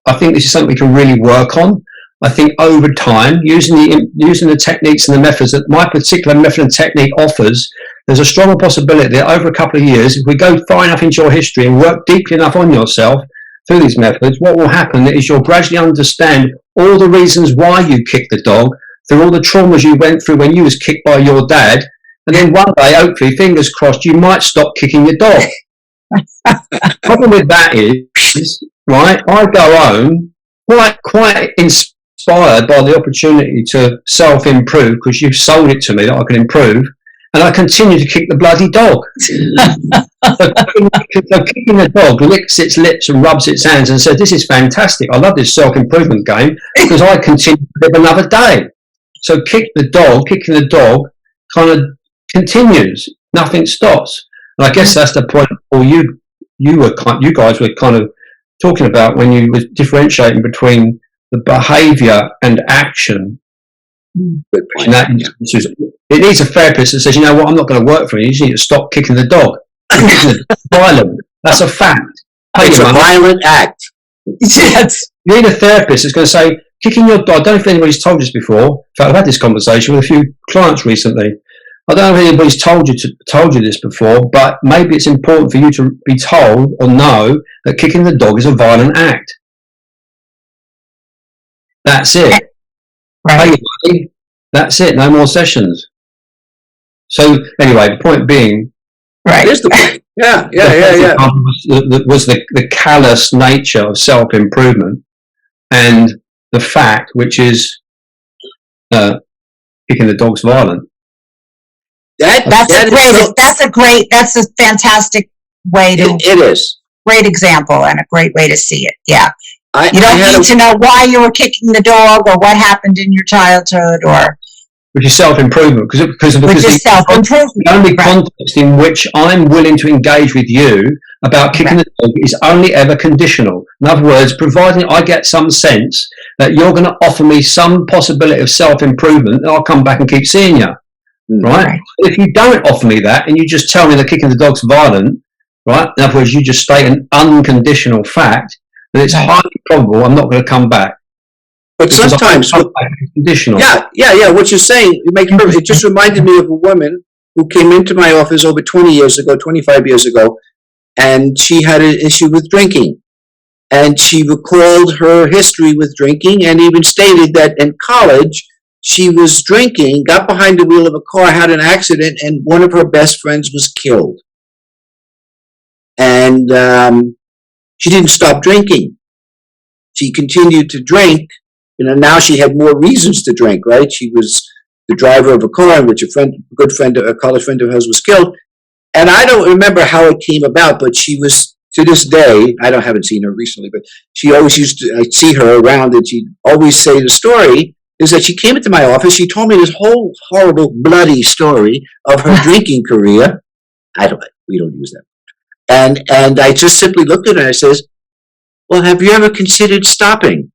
I think this is something we can really work on. I think over time, using the techniques and the methods that my particular method and technique offers, there's a stronger possibility that over a couple of years, if we go far enough into your history and work deeply enough on yourself through these methods, what will happen is you'll gradually understand all the reasons why you kicked the dog, through all the traumas you went through when you was kicked by your dad, and then one day, hopefully, fingers crossed, you might stop kicking your dog. The problem with that is, right, I go home quite inspired by the opportunity to self-improve, because you've sold it to me that I can improve, and I continue to kick the bloody dog. So kicking the dog licks its lips and rubs its hands and says, this is fantastic. I love this self-improvement game because I continue to live another day. So kicking the dog kind of continues. Nothing stops. And I guess that's the point, or you guys were kind of talking about when you were differentiating between the behaviour and action. Good point. It needs a therapist that says, you know what, I'm not going to work for you. You just need to stop kicking the dog. Violent. That's a fact. It's a violent act. Yes. You need a therapist that's going to say, kicking your dog. I don't know if anybody's told this before. In fact, I've had this conversation with a few clients recently. I don't know if anybody's told you this before, but maybe it's important for you to be told or know that kicking the dog is a violent act. That's it. Right. Hey, that's it. No more sessions. So anyway, the point being, Right. Here's the point. Yeah. was the callous nature of self-improvement, and the fact, which is kicking the dog's violent. That's a fantastic way to, It is. great example and a great way to see it. Yeah. I You don't had need to know why you were kicking the dog or what happened in your childhood or Which is self-improvement, because is self-improvement. the only Right. context in which I'm willing to engage with you about kicking Right. the dog is only ever conditional. In other words, providing I get some sense that you're going to offer me some possibility of self-improvement, then I'll come back and keep seeing you. Right? Right. If you don't offer me that and you just tell me that kicking the dog's violent, right? In other words, you just state an unconditional fact, then it's Right. highly probable I'm not going to come back. But Because sometimes, I'm back it's conditional. yeah. What you're saying, it just reminded me of a woman who came into my office over 20 years ago, 25 years ago, and she had an issue with drinking. And she recalled her history with drinking and even stated that in college, she was drinking, got behind the wheel of a car, had an accident, and one of her best friends was killed. And she didn't stop drinking. She continued to drink. Now she had more reasons to drink, right? She was the driver of a car in which a college friend of hers was killed. And I don't remember how it came about, but she was, to this day, haven't seen her recently, but she always I'd see her around and she'd always say the story is that she came into my office, she told me this whole horrible, bloody story of her drinking career. We don't use that. And I just simply looked at her and I says, well, have you ever considered stopping?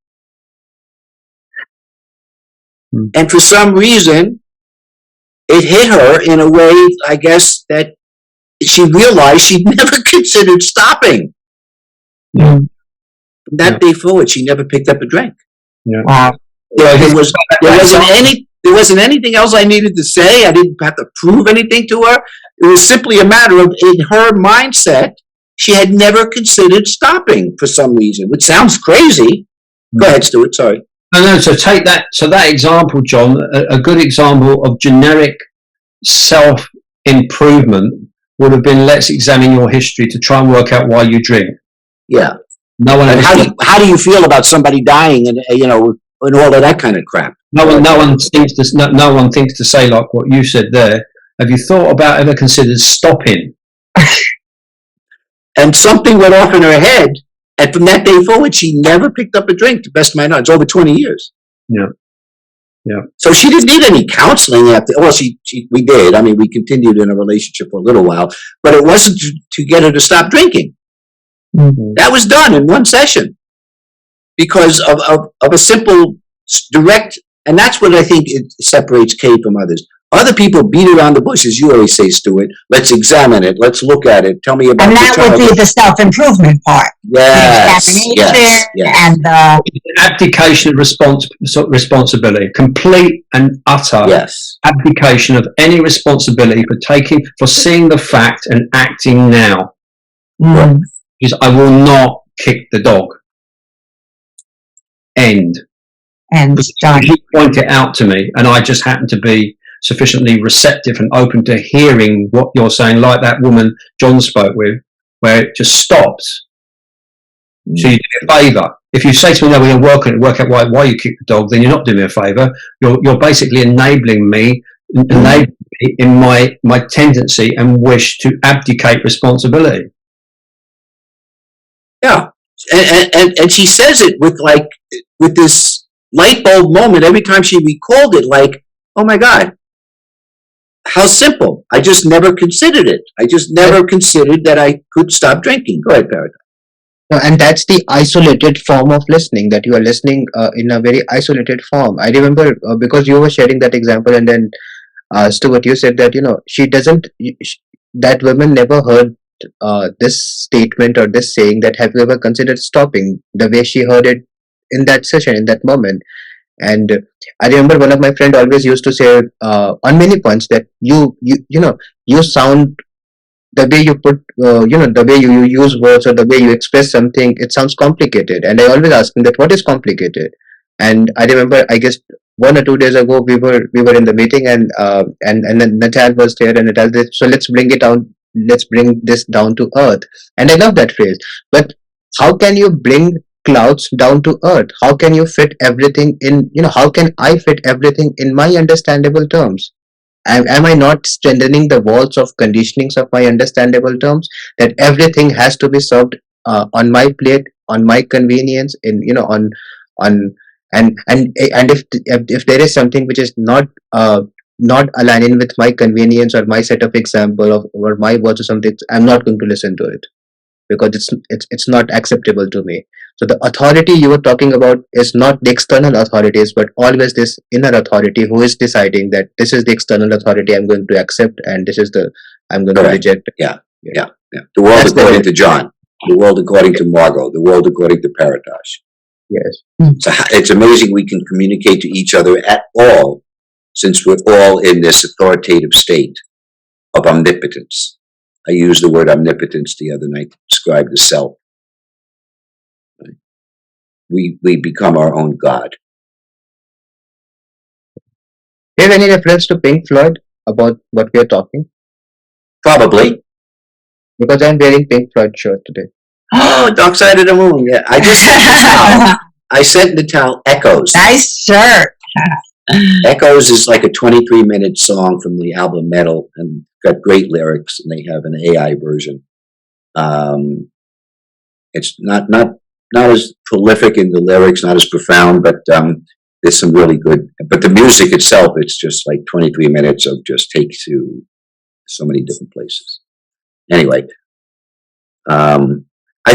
And for some reason, it hit her in a way, I guess, that she realized she'd never considered stopping. Yeah. From that day forward, she never picked up a drink. Yeah. Wow. There wasn't anything else I needed to say. I didn't have to prove anything to her. It was simply a matter of, in her mindset, she had never considered stopping for some reason, which sounds crazy. Go ahead, Stuart, sorry. No, so take that, that example, John, a good example of generic self-improvement would have been, let's examine your history to try and work out why you drink. Yeah. No one And ever how do you feel about somebody dying and, and all of that kind of crap? no one thinks to say like what you said there. Have you thought about ever considered stopping? And something went off in her head, and from that day forward, she never picked up a drink, to the best of my knowledge. It's over 20 years. Yeah. Yeah. So she didn't need any counseling after. Well, we did. I mean, we continued in a relationship for a little while, but it wasn't to get her to stop drinking. Mm-hmm. That was done in one session because of a simple, direct, and that's what I think it separates Kay from others. Other people beat around the bush, as you always say, Stuart. Let's examine it. Let's look at it. Tell me about And that would be the self-improvement part. Yes, The yes, examination yes. and the Abdication of responsibility, complete and utter Yes. abdication of any responsibility for seeing the fact and acting now. mm, Is I will not kick the dog. End. and done. You point it out to me, and I just happen to be sufficiently receptive and open to hearing what you're saying, like that woman John spoke with, where it just stops. So you do me a favour. If you say to me, "No, we're going to work out why you kick the dog," then you're not doing me a favour. You're basically enabling me in my tendency and wish to abdicate responsibility. Yeah. And she says it with this light bulb moment every time she recalled it, like, oh my God, how simple. I just never considered it. I just never considered that I could stop drinking. Go ahead, Paradise. No, and that's the isolated form of listening, that you are listening in a very isolated form. I remember because you were sharing that example, and then Stuart, you said that she doesn't. That woman never heard this statement or this saying that have you ever considered stopping, the way she heard it in that session, in that moment. And I remember one of my friend always used to say on many points that you sound, the way you put the way you use words or the way you express something, it sounds complicated. And I always ask him that what is complicated. And I remember, I guess 1 or 2 days ago, we were in the meeting, and then Natal was there, and Natal said, so let's bring this down to earth. And I love that phrase. But how can you bring clouds down to earth? How can you fit everything in, how can I fit everything in my understandable terms? Am I not strengthening the walls of conditionings of my understandable terms, that everything has to be served on my plate, on my convenience, on and if there is something which is not aligning with my convenience or my set of example or my words or something, I'm not going to listen to it, because it's not acceptable to me. So the authority you were talking about is not the external authorities, but always this inner authority who is deciding that this is the external authority I'm going to accept, and this is the I'm going to reject. Yeah. The world That's according the- to John, the world according to Margot, the world according to Paratosh. Yes. So it's amazing we can communicate to each other at all, since we're all in this authoritative state of omnipotence. I used the word omnipotence the other night to describe the self. We become our own God. Do you have any reference to Pink Floyd about what we are talking? Probably. Because I'm wearing Pink Floyd shirt today. Oh, Dark Side of the Moon. Yeah, I just sent Natal. I sent Natal Echoes. Nice shirt. Echoes is like a 23-minute song from the album Metal, and got great lyrics, and they have an AI version. It's not as prolific in the lyrics, not as profound, but there's some really good. But the music itself, it's just like 23 minutes of just takes you so many different places. Anyway, I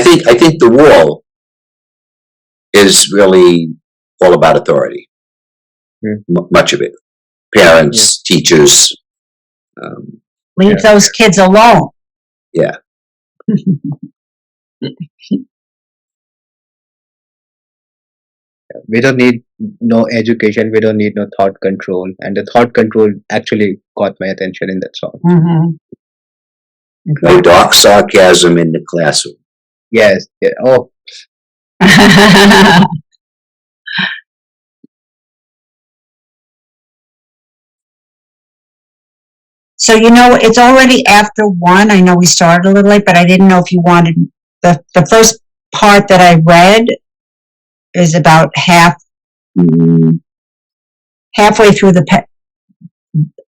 think the wall is really all about authority. Much of it, parents, teachers. Leave those kids alone. Yeah. We don't need no education. We don't need no thought control. And the thought control actually caught my attention in that song. Mm-hmm. No dark sarcasm in the classroom. Yes. Yeah. Oh, So, it's already after 1. I know we started a little late, but I didn't know if you wanted the first part that I read is about halfway through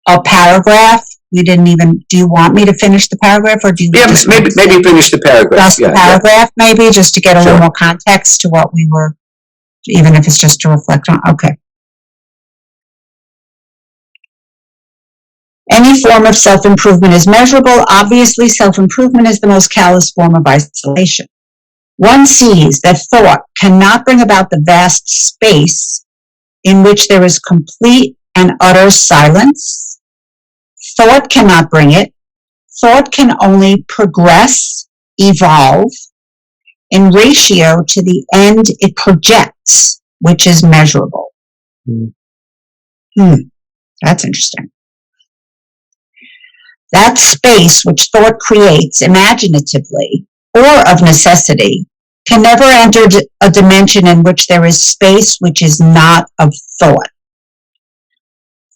a paragraph. We didn't even, do you want me to finish the paragraph, or do you? Yeah, maybe finish the paragraph. Just the paragraph, maybe, just to get a little more context to what we were, even if it's just to reflect on, okay. Any form of self-improvement is measurable. Obviously, self-improvement is the most callous form of isolation. One sees that thought cannot bring about the vast space in which there is complete and utter silence. Thought cannot bring it. Thought can only progress, evolve, in ratio to the end it projects, which is measurable. That's interesting. That space which thought creates imaginatively or of necessity can never enter a dimension in which there is space which is not of thought.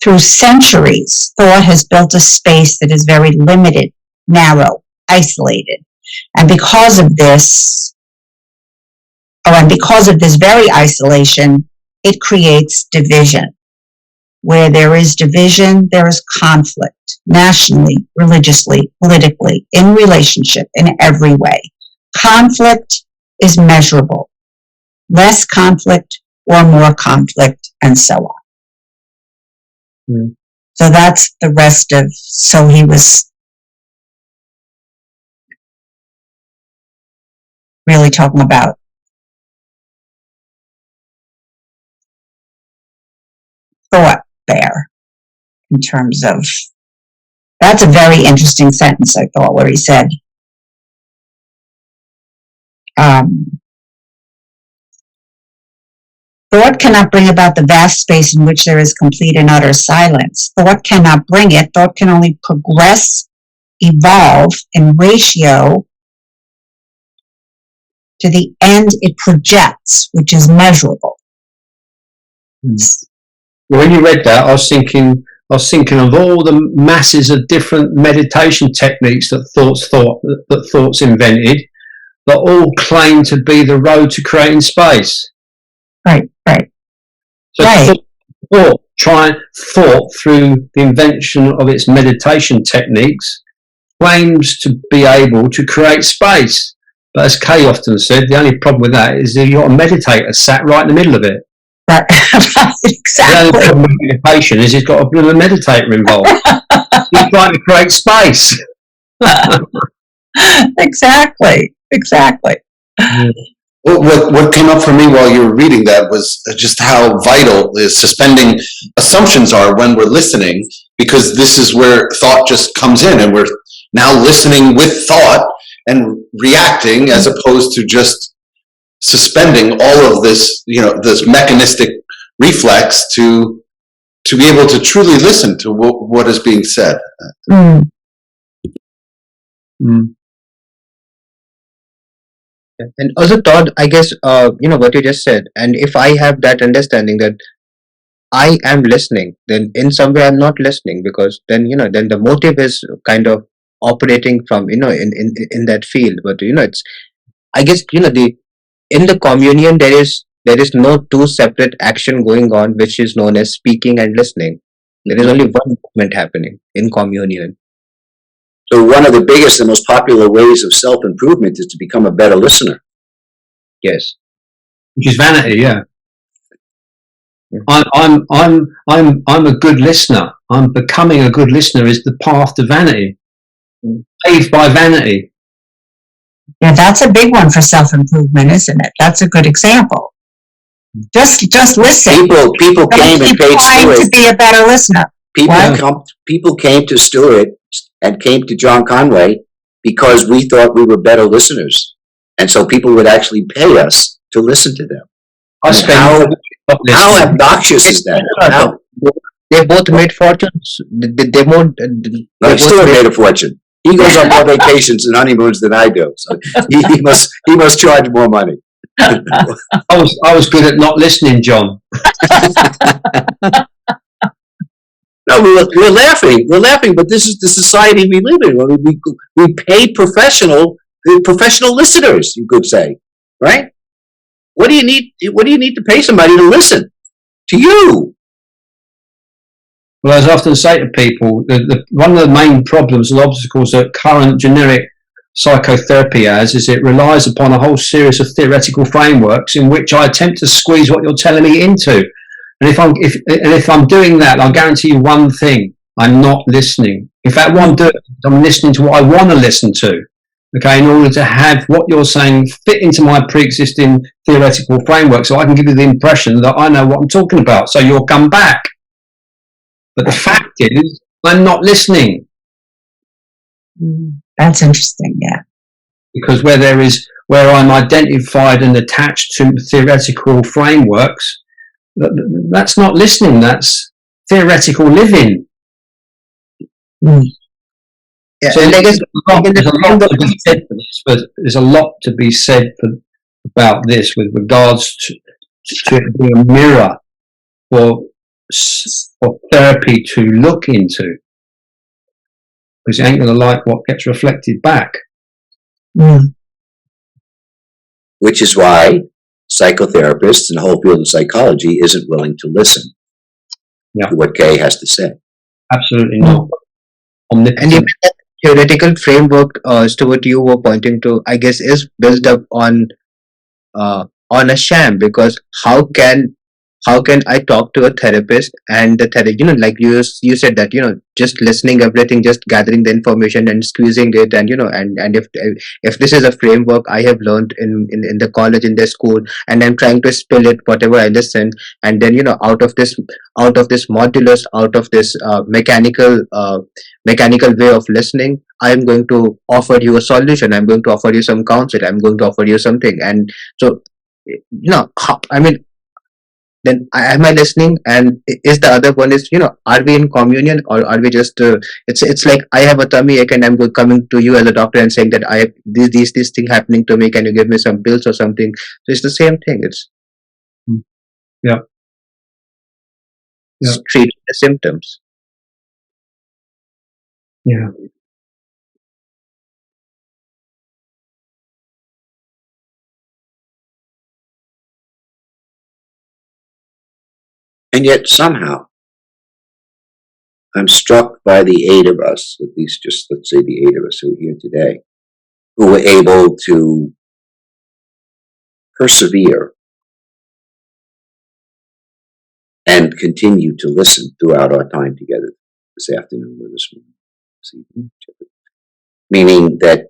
Through centuries, thought has built a space that is very limited, narrow, isolated. And because of this very isolation, it creates division. Where there is division, there is conflict, nationally, religiously, politically, in relationship, in every way. Conflict is measurable. Less conflict or more conflict, and so on. So that's the rest of, so he was really talking about thought there, in terms of, that's a very interesting sentence, I thought, where he said, thought cannot bring about the vast space in which there is complete and utter silence. Thought cannot bring it. Thought can only progress, evolve in ratio to the end it projects, which is measurable. When you read that, I was thinking of all the masses of different meditation techniques that thoughts invented, that all claim to be the road to creating space. Right. So thought through the invention of its meditation techniques claims to be able to create space. But as Kay often said, the only problem with that is that you've got a meditator sat right in the middle of it. Right. Exactly. The only problem with meditation is it's got a bit of a meditator involved. He's trying to create space. Exactly. What came up for me while you were reading that was just how vital the suspending assumptions are when we're listening, because this is where thought just comes in, and we're now listening with thought and reacting, as opposed to just suspending all of this, this mechanistic reflex to be able to truly listen to what is being said. And also, Todd, I guess, what you just said, and if I have that understanding that I am listening, then in some way I'm not listening, because then, then the motive is kind of operating from, in that field. But, it's, I guess, in the communion, there is no two separate action going on, which is known as speaking and listening. There is only one movement happening in communion. So one of the biggest and most popular ways of self-improvement is to become a better listener. Yes. Which is vanity, yeah. I'm a good listener. I'm becoming a good listener is the path to vanity. Paved by vanity. Yeah, that's a big one for self-improvement, isn't it? That's a good example. Just listen. People came and paid trying to be a better listener. People came to Stewart and came to John Conway because we thought we were better listeners. And so people would actually pay us to listen to them. How obnoxious is that? They both made fortunes. Stewart made a fortune. He goes on more vacations and honeymoons than I do. So he must charge more money. I was good at not listening, John. No, we're laughing. We're laughing, but this is the society we live in. We pay professional listeners, you could say. right? What do you need to pay somebody to listen to you? Well, as I often say to people, one of the main problems and obstacles that current generic psychotherapy has is it relies upon a whole series of theoretical frameworks in which I attempt to squeeze what you're telling me into. And if I'm doing that, I'll guarantee you one thing: I'm not listening. In fact, what I'm doing, I'm listening to what I want to listen to. Okay, in order to have what you're saying fit into my pre-existing theoretical framework, so I can give you the impression that I know what I'm talking about. So you'll come back. But the fact is, I'm not listening. That's interesting, yeah. Because where I'm identified and attached to theoretical frameworks, that's not listening, that's theoretical living. Yeah, So and I guess there's a lot to be said about this with regards to it being a mirror for therapy to look into. Because you ain't going to like what gets reflected back. Which is why psychotherapists and the whole field of psychology isn't willing to listen to what Kay has to say. Absolutely not. And even that theoretical framework, Stuart, you were pointing to, I guess, is built up on a sham, because how can I talk to a therapist and the like you said that, just listening everything, just gathering the information and squeezing it, and and if this is a framework I have learned in the college, in the school, and I'm trying to spill it whatever I listen, and then out of this modulus, out of this mechanical way of listening, I'm going to offer you a solution, I'm going to offer you some counsel, I'm going to offer you something. And so then am I listening? And is the other one is, are we in communion, or are we just, it's like I have a tummy ache and I'm coming to you as a doctor and saying that I have this thing happening to me, can you give me some pills or something? So it's the same thing. It's treating the symptoms. Yeah. And yet somehow, I'm struck by the 8 of us, at least just let's say the 8 of us who are here today, who were able to persevere and continue to listen throughout our time together this afternoon or this morning, this evening. Meaning that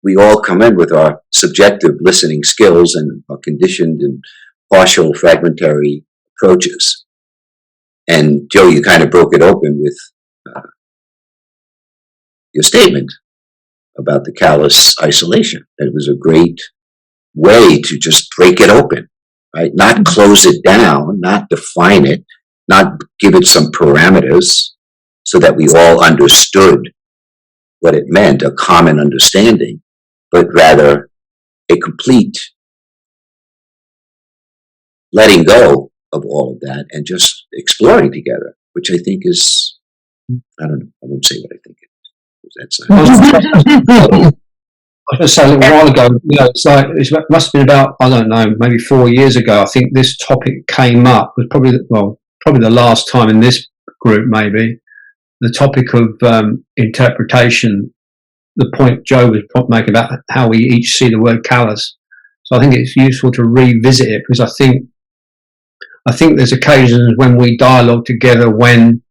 we all come in with our subjective listening skills and our conditioned and partial fragmentary approaches. And Joe, you kind of broke it open with your statement about the callous isolation. It was a great way to just break it open, right? Not close it down, not define it, not give it some parameters so that we all understood what it meant, a common understanding, but rather a complete letting go of all of that and just exploring together, which I think is, I don't know, I won't say what I think it is. That's I was going to say a little while ago, it must have been about, I don't know, maybe 4 years ago. I think this topic came up, was probably the last time in this group, maybe, the topic of interpretation, the point Joe was making about how we each see the word callous. So I think it's useful to revisit it, because I think there's occasions when we dialogue together when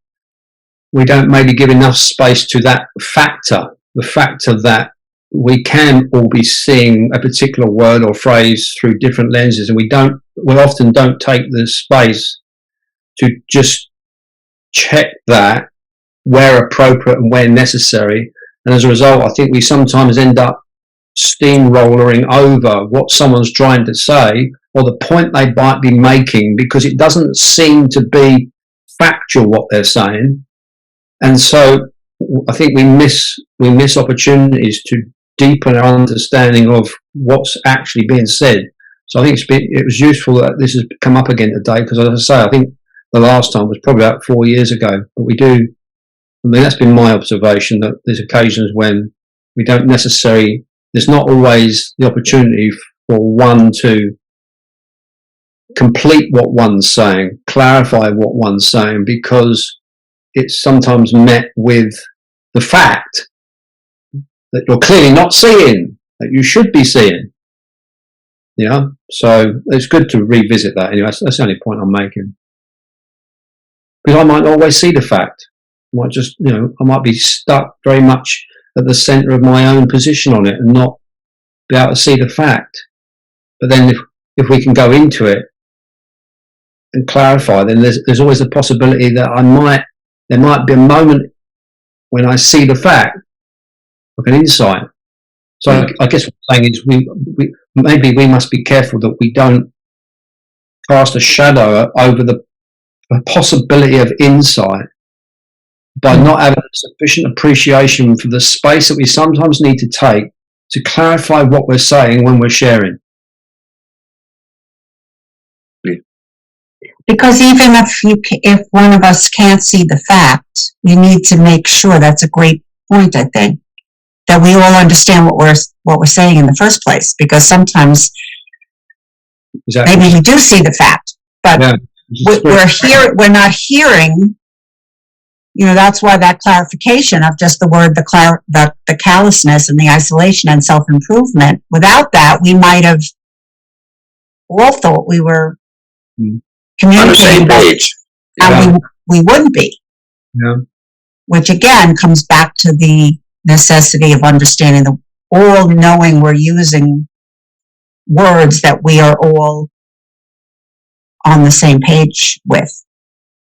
we don't maybe give enough space to that factor, the factor that we can all be seeing a particular word or phrase through different lenses, and we often don't take the space to just check that where appropriate and where necessary. And as a result, I think we sometimes end up steamrolling over what someone's trying to say or the point they might be making, because it doesn't seem to be factual what they're saying. And so I think we miss opportunities to deepen our understanding of what's actually being said. So I think it was useful that this has come up again today, because as I say, I think the last time was probably about 4 years ago. But that's been my observation, that there's occasions when we don't necessarily there's not always the opportunity for one to complete what one's saying, clarify what one's saying, because it's sometimes met with the fact that you're clearly not seeing, that you should be seeing. Yeah, so it's good to revisit that. Anyway, that's the only point I'm making. Because I might not always see the fact. I might just, I might be stuck very much at the centre of my own position on it and not be able to see the fact. But then if we can go into it and clarify, then there's always the possibility that there might be a moment when I see the fact, like an insight. So I guess what I'm saying is maybe we must be careful that we don't cast a shadow over the possibility of insight by not having sufficient appreciation for the space that we sometimes need to take to clarify what we're saying when we're sharing. Because even if one of us can't see the fact, we need to make sure, that's a great point, I think, that we all understand what we're saying in the first place. Because sometimes maybe we do see the fact, but we're not hearing. That's why that clarification of just the word, the callousness and the isolation and self-improvement. Without that, we might have all thought we were communicating, on the same page, and we wouldn't be. Yeah. Which again comes back to the necessity of understanding all knowing we're using words that we are all on the same page with.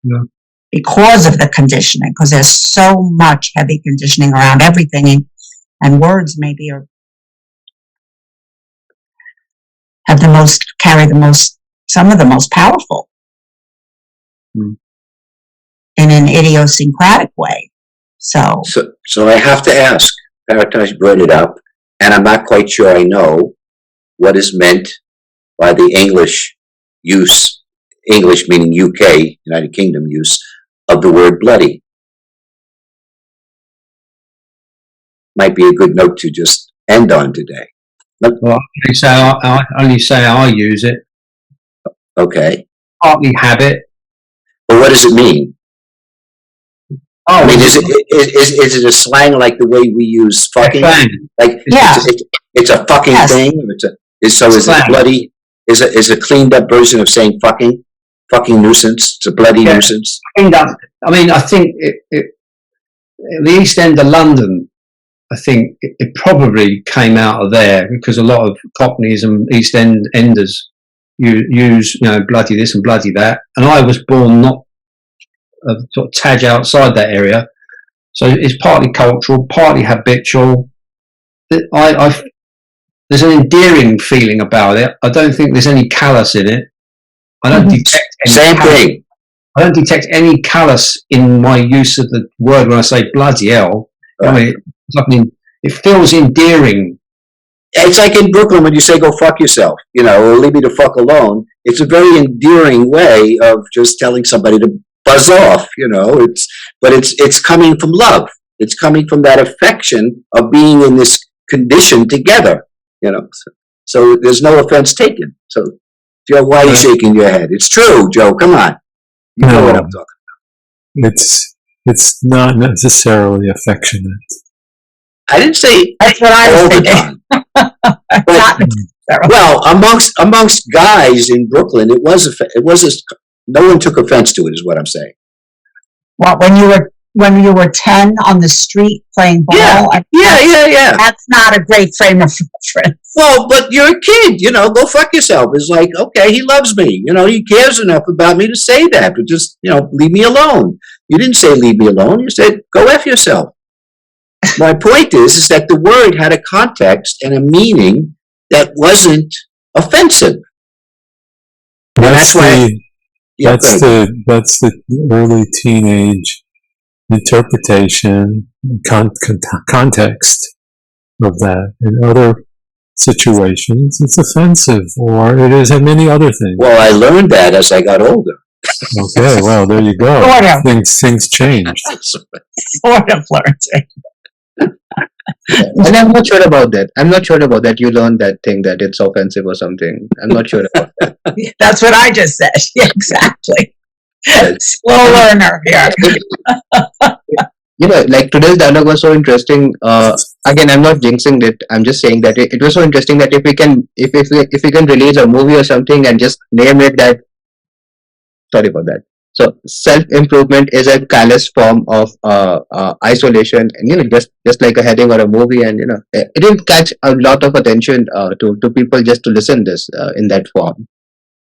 Yeah. Because of the conditioning, because there's so much heavy conditioning around everything, and words maybe carry some of the most powerful in an idiosyncratic way. So I have to ask, Paratosh brought it up, and I'm not quite sure I know what is meant by the English meaning UK, United Kingdom use, of the word bloody. Might be a good note to just end on today. Well, I only say I use it. Okay. Partly habit. But what does it mean? Oh, I mean, is it a slang like the way we use fucking? Like, yeah. It's a fucking thing? Is it bloody? Is a cleaned up version of saying fucking? Fucking nuisance. It's a bloody nuisance. I think the East End of London, I think it probably came out of there, because a lot of Cockneys and East Enders use, bloody this and bloody that. And I was born not a sort of tad outside that area. So it's partly cultural, partly habitual. There's an endearing feeling about it. I don't think there's any callous in it. I don't detect any I don't detect any callous in my use of the word when I say bloody hell. Right. I mean, it feels endearing. It's like in Brooklyn when you say go fuck yourself, or leave me the fuck alone. It's a very endearing way of just telling somebody to buzz off, but it's coming from love. It's coming from that affection of being in this condition together, So there's no offense taken. So, Joe, why are you shaking your head? It's true, Joe. Come on. You know what I'm talking about. It's not necessarily affectionate. I didn't say that's what I was thinking. Well, amongst guys in Brooklyn, it was no one took offense to it, is what I'm saying. What, when you were 10 on the street playing ball? Yeah. That's not a great frame of reference. Well, but you're a kid, go fuck yourself. It's like, okay, he loves me. He cares enough about me to say that, but just, leave me alone. You didn't say leave me alone. You said go F yourself. My point is that the word had a context and a meaning that wasn't offensive. That's the early teenage interpretation, context of that. In other situations, it's offensive, or it is in many other things. Well, I learned that as I got older. Okay, well, there you go. Things changed. Sort of learned it. And I'm not sure about that. I'm not sure about that. You learned that thing that it's offensive or something. I'm not sure about That's what I just said. Yeah, exactly. that. Slow learner here. Like today's dialogue was so interesting. Again, I'm not jinxing it. I'm just saying that it was so interesting that if we can release a movie or something and just name it that. Sorry about that. So self improvement is a callous form of isolation, and just like a heading or a movie, and it didn't catch a lot of attention to people just to listen this in that form.